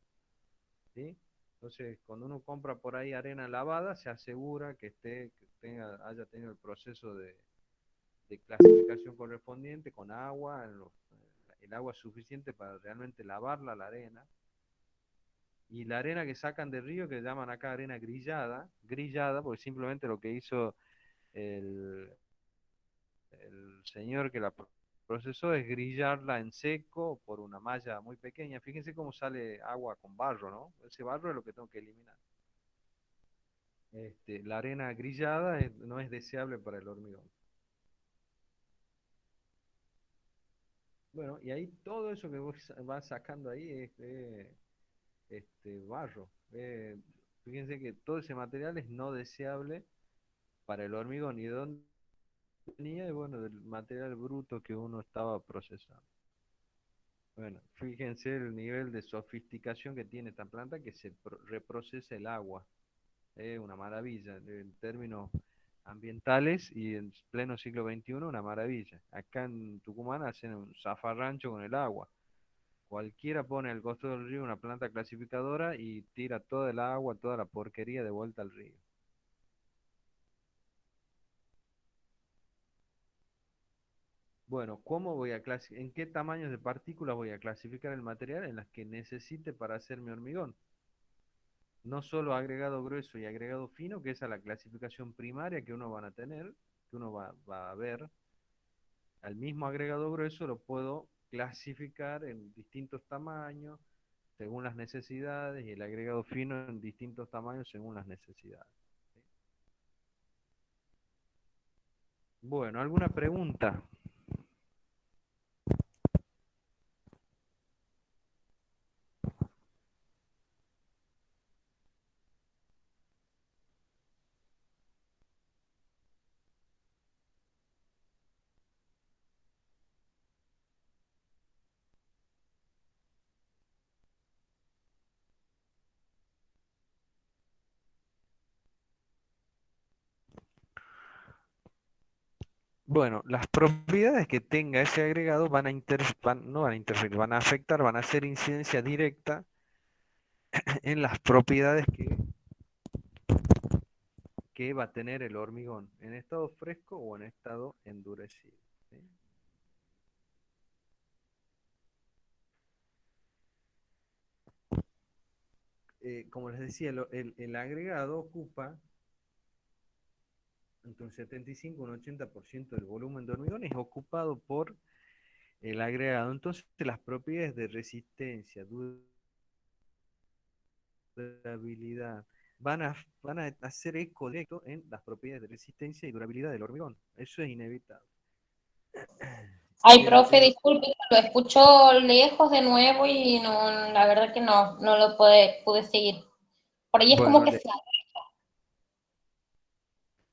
¿sí? Entonces, cuando uno compra por ahí arena lavada, se asegura haya tenido el proceso de clasificación correspondiente con agua, el agua suficiente para realmente lavarla la arena. Y la arena que sacan de río, que llaman acá arena grillada, porque simplemente lo que hizo el señor que la procesó es grillarla en seco por una malla muy pequeña. Fíjense cómo sale agua con barro, ¿no? Ese barro es lo que tengo que eliminar. La arena grillada no es deseable para el hormigón. Bueno, y ahí todo eso que vos vas sacando ahí es barro. Fíjense que todo ese material es no deseable para el hormigón. ¿Y de dónde venía? Y bueno, del material bruto que uno estaba procesando. Bueno, fíjense el nivel de sofisticación que tiene esta planta que se reprocesa el agua. Es una maravilla. En términos ambientales y en pleno siglo XXI, una maravilla. Acá en Tucumán hacen un zafarrancho con el agua. Cualquiera pone al costo del río una planta clasificadora y tira toda el agua, toda la porquería de vuelta al río. Bueno, ¿en qué tamaños de partículas voy a clasificar el material en las que necesite para hacer mi hormigón? No solo agregado grueso y agregado fino, que esa es la clasificación primaria que uno va a tener, que uno va a ver. Al mismo agregado grueso lo puedo clasificar en distintos tamaños según las necesidades y el agregado fino en distintos tamaños según las necesidades. ¿Sí? Bueno, ¿alguna pregunta? Bueno, las propiedades que tenga ese agregado no van a interferir, van a afectar, van a hacer incidencia directa en las propiedades que va a tener el hormigón en estado fresco o en estado endurecido. ¿Sí? Como les decía, el agregado ocupa entre un 75 y un 80% del volumen de hormigón es ocupado por el agregado. Entonces, las propiedades de resistencia, durabilidad, van a hacer eco directo en las propiedades de resistencia y durabilidad del hormigón. Eso es inevitable. Ay, profe, disculpe, lo escucho lejos de nuevo y no, la verdad que no lo pude seguir. Por ahí es como Bueno, que se...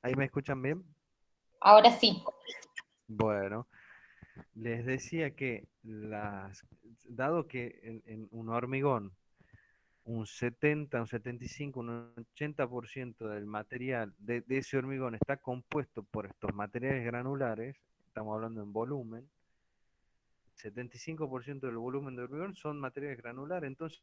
¿ahí me escuchan bien? Ahora sí. Bueno, les decía que dado que en un hormigón un 70, un 75, un 80% del material de ese hormigón está compuesto por estos materiales granulares, estamos hablando en volumen, 75% del volumen de hormigón son materiales granulares, entonces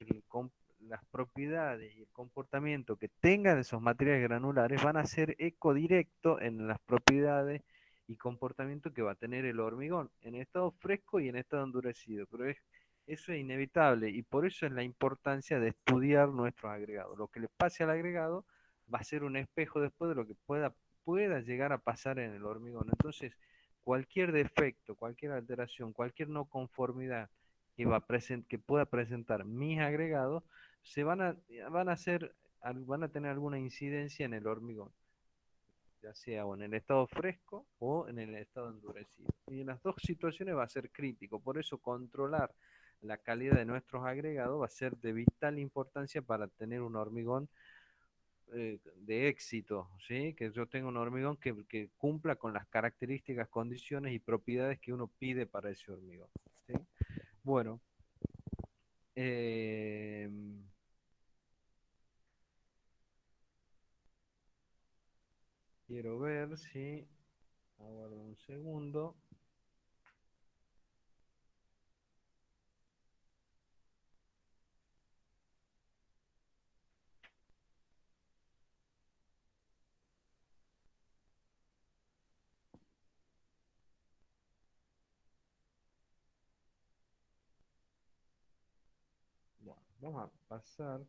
las propiedades y el comportamiento que tengan esos materiales granulares van a ser eco directo en las propiedades y comportamiento que va a tener el hormigón en estado fresco y en estado endurecido, pero eso es inevitable y por eso es la importancia de estudiar nuestros agregados. Lo que le pase al agregado va a ser un espejo después de lo que pueda llegar a pasar en el hormigón. Entonces, cualquier defecto, cualquier alteración, cualquier no conformidad que pueda presentar mis agregados, van a van a tener alguna incidencia en el hormigón, ya sea o en el estado fresco o en el estado endurecido. Y en las dos situaciones va a ser crítico, por eso controlar la calidad de nuestros agregados va a ser de vital importancia para tener un hormigón de éxito, ¿sí? Que yo tenga un hormigón que cumpla con las características, condiciones y propiedades que uno pide para ese hormigón, ¿sí? Bueno, eh, quiero ver si, aguardo un segundo. Bueno, vamos a pasar,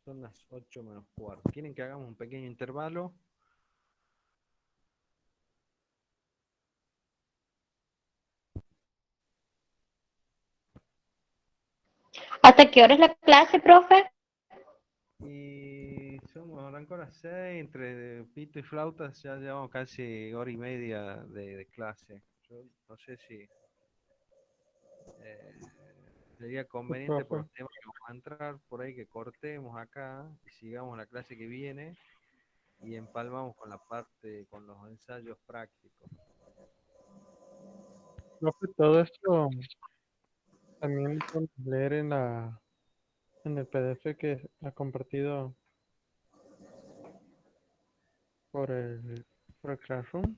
son las 8 menos cuarto. ¿Quieren que hagamos un pequeño intervalo? ¿Hasta qué hora es la clase, profe? Y arrancó a las 6, entre pito y flautas ya llevamos casi hora y media de clase. Yo no sé si eh, sería Sí, conveniente por profe. los temas que vamos a entrar por ahí que cortemos acá y sigamos la clase que viene y empalmamos con la parte, con los ensayos prácticos. Profe, todo esto también lo podemos leer en el PDF que ha compartido por por el Classroom.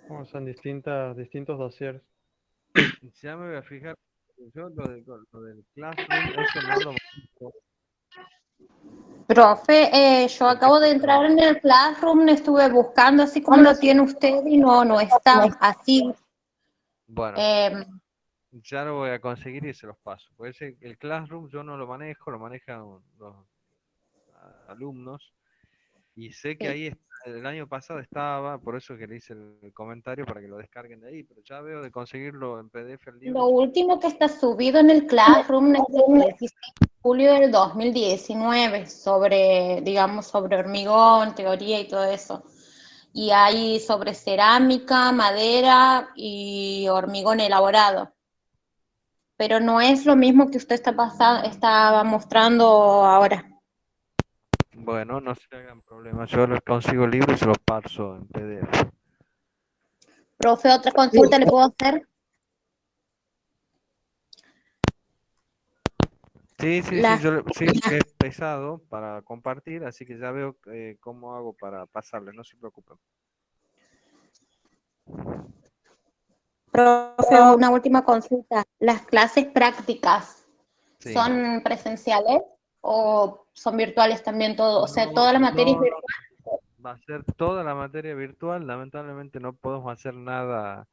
O sea, en distintos dossiers. Ya me voy a fijar, yo lo del Classroom, eso no lo manejo, Profe, yo porque acabo de entrar en el Classroom, estuve buscando así como lo tiene usted y no está así. bueno, Eh, ya lo voy a conseguir y se los paso. Porque el Classroom yo no lo manejo, lo manejan los alumnos. Y sé que sí. ahí el año pasado estaba, por eso que le hice el comentario para que lo descarguen de ahí, pero ya veo de conseguirlo en PDF el libro. Lo último que está subido en el Classroom es del 16 de julio del 2019 sobre, digamos, sobre hormigón, teoría y todo eso. Y hay sobre cerámica, madera y hormigón elaborado. Pero no es lo mismo que usted estaba mostrando ahora. Bueno, no se hagan problemas, yo les consigo el libro y se los paso en PDF. Profe, otra consulta le puedo hacer. Sí, sí, sí, La, sí, es pesado para compartir, así que ya veo cómo hago para pasarles, no se preocupen. Profe, una última consulta. ¿Las clases prácticas Sí. son presenciales o son virtuales también todo? O sea, No, toda la materia es no, virtual. va a ser toda la materia virtual. Lamentablemente no podemos hacer nada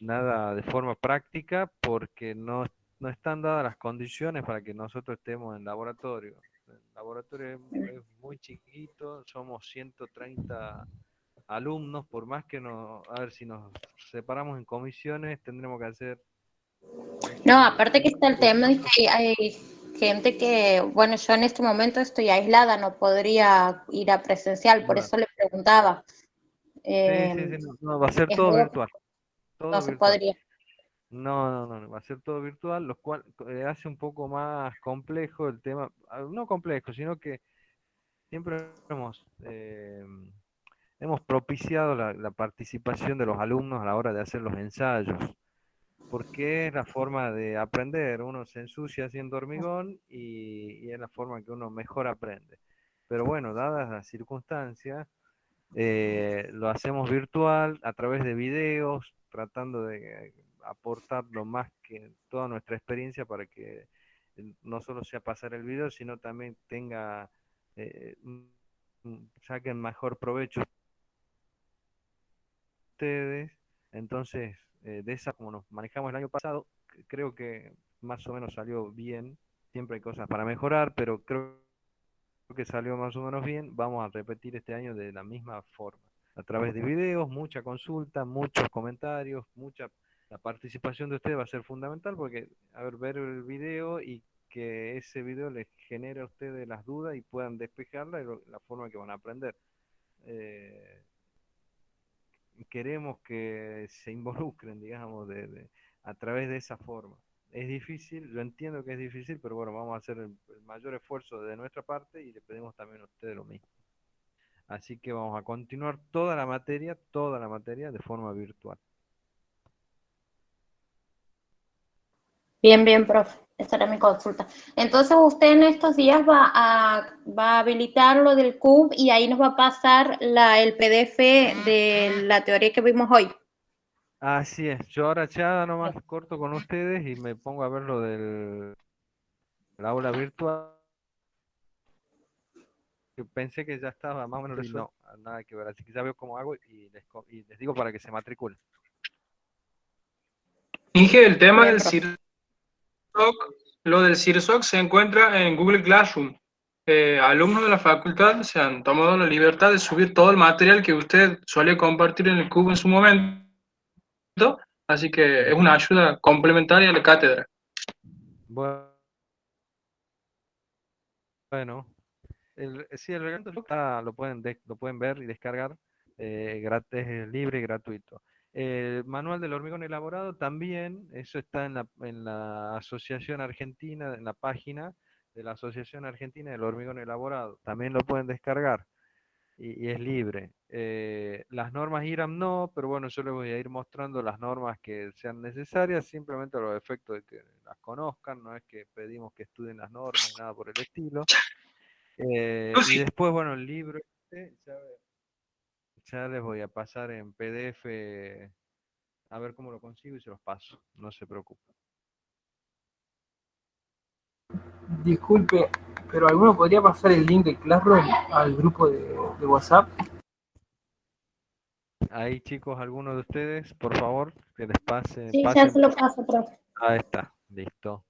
de forma práctica porque no están dadas las condiciones para que nosotros estemos en laboratorio. El laboratorio es muy chiquito, somos 130 alumnos, por más que a ver, si nos separamos en comisiones, tendremos que hacer No, comisiones de aparte que está el 5, tema de que hay gente que, bueno, yo en este momento estoy aislada, no podría ir a presencial, por bueno, eso le preguntaba. sí, sí, sí, no, va a ser Es todo algo que virtual, no todo se virtual. podría. No, va a ser todo virtual, lo cual hace un poco más complejo el tema, no complejo, sino que siempre hemos propiciado la participación de los alumnos a la hora de hacer los ensayos, porque es la forma de aprender. Uno se ensucia haciendo hormigón y es la forma que uno mejor aprende. Pero bueno, dadas las circunstancias, lo hacemos virtual a través de videos, tratando de aportar lo más que toda nuestra experiencia para que no solo sea pasar el video, sino también saquen mejor provecho ustedes. Entonces, de esa, como nos manejamos el año pasado, creo que más o menos salió bien. Siempre hay cosas para mejorar, pero creo que salió más o menos bien. Vamos a repetir este año de la misma forma, a través de videos, mucha consulta, muchos comentarios, la participación de ustedes va a ser fundamental porque, a ver, ver el video y que ese video les genere a ustedes las dudas y puedan despejarla y la forma que van a aprender. Eh, Queremos que se involucren, digamos, a través de esa forma. Es difícil, lo entiendo que es difícil, pero bueno, vamos a hacer el mayor esfuerzo de nuestra parte y le pedimos también a ustedes lo mismo. Así que vamos a continuar toda la materia de forma virtual. Bien, bien, profe. Esa era mi consulta. Entonces, usted en estos días va a habilitar lo del CUB y ahí nos va a pasar el PDF de la teoría que vimos hoy. Así es, yo ahora ya nomás corto con ustedes y me pongo a ver lo del aula virtual. Pensé que ya estaba más o menos resuelto, no, nada que ver, así que ya veo cómo hago y les digo para que se matriculen. Inge, el tema Bien, del profe. CIRSOC, lo del CIRSOC se encuentra en Google Classroom. Alumnos de la facultad se han tomado la libertad de subir todo el material que usted suele compartir en el CUB en su momento, así que es una ayuda complementaria a la cátedra. Bueno, sí, el reglamento está, lo pueden ver y descargar, es libre y gratuito. El manual del hormigón elaborado también, eso está en la Asociación Argentina, en la página de la Asociación Argentina del Hormigón Elaborado. También lo pueden descargar y es libre. Las normas IRAM no, pero bueno, yo les voy a ir mostrando las normas que sean necesarias, simplemente a los efectos de que las conozcan, no es que pedimos que estudien las normas, nada por el estilo. Y después, bueno, el libro este, ya les voy a pasar en PDF, a ver cómo lo consigo y se los paso, no se preocupen. Disculpe, pero ¿alguno podría pasar el link de Classroom al grupo de WhatsApp? Ahí, chicos, algunos de ustedes, por favor, que les Sí, ya pasen. se lo paso, profe. Ahí está, listo.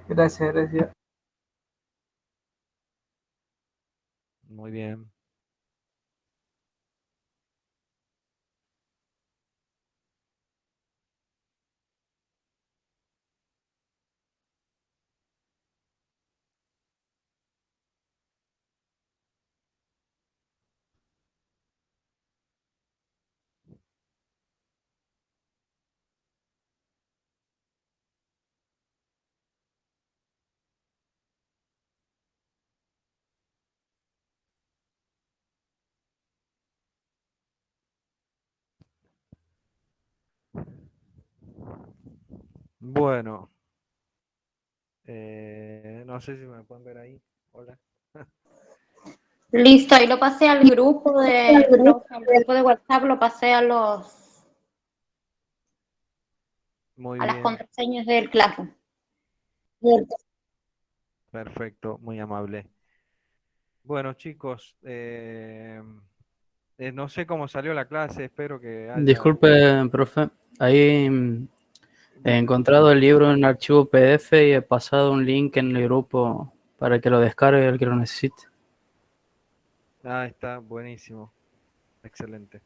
Gracias, gracias. Muy bien. Bueno. No sé si me pueden ver ahí. Hola. Listo, ahí lo pasé al grupo de WhatsApp, lo pasé a Muy las bien, contraseñas del Classroom. perfecto, muy amable. Bueno, chicos, no sé cómo salió la clase, espero que haya... Disculpe, profe. Ahí he Dime. encontrado el libro en archivo PDF y he pasado un link en el grupo para que lo descargue el que lo necesite. Ah, está buenísimo. Excelente.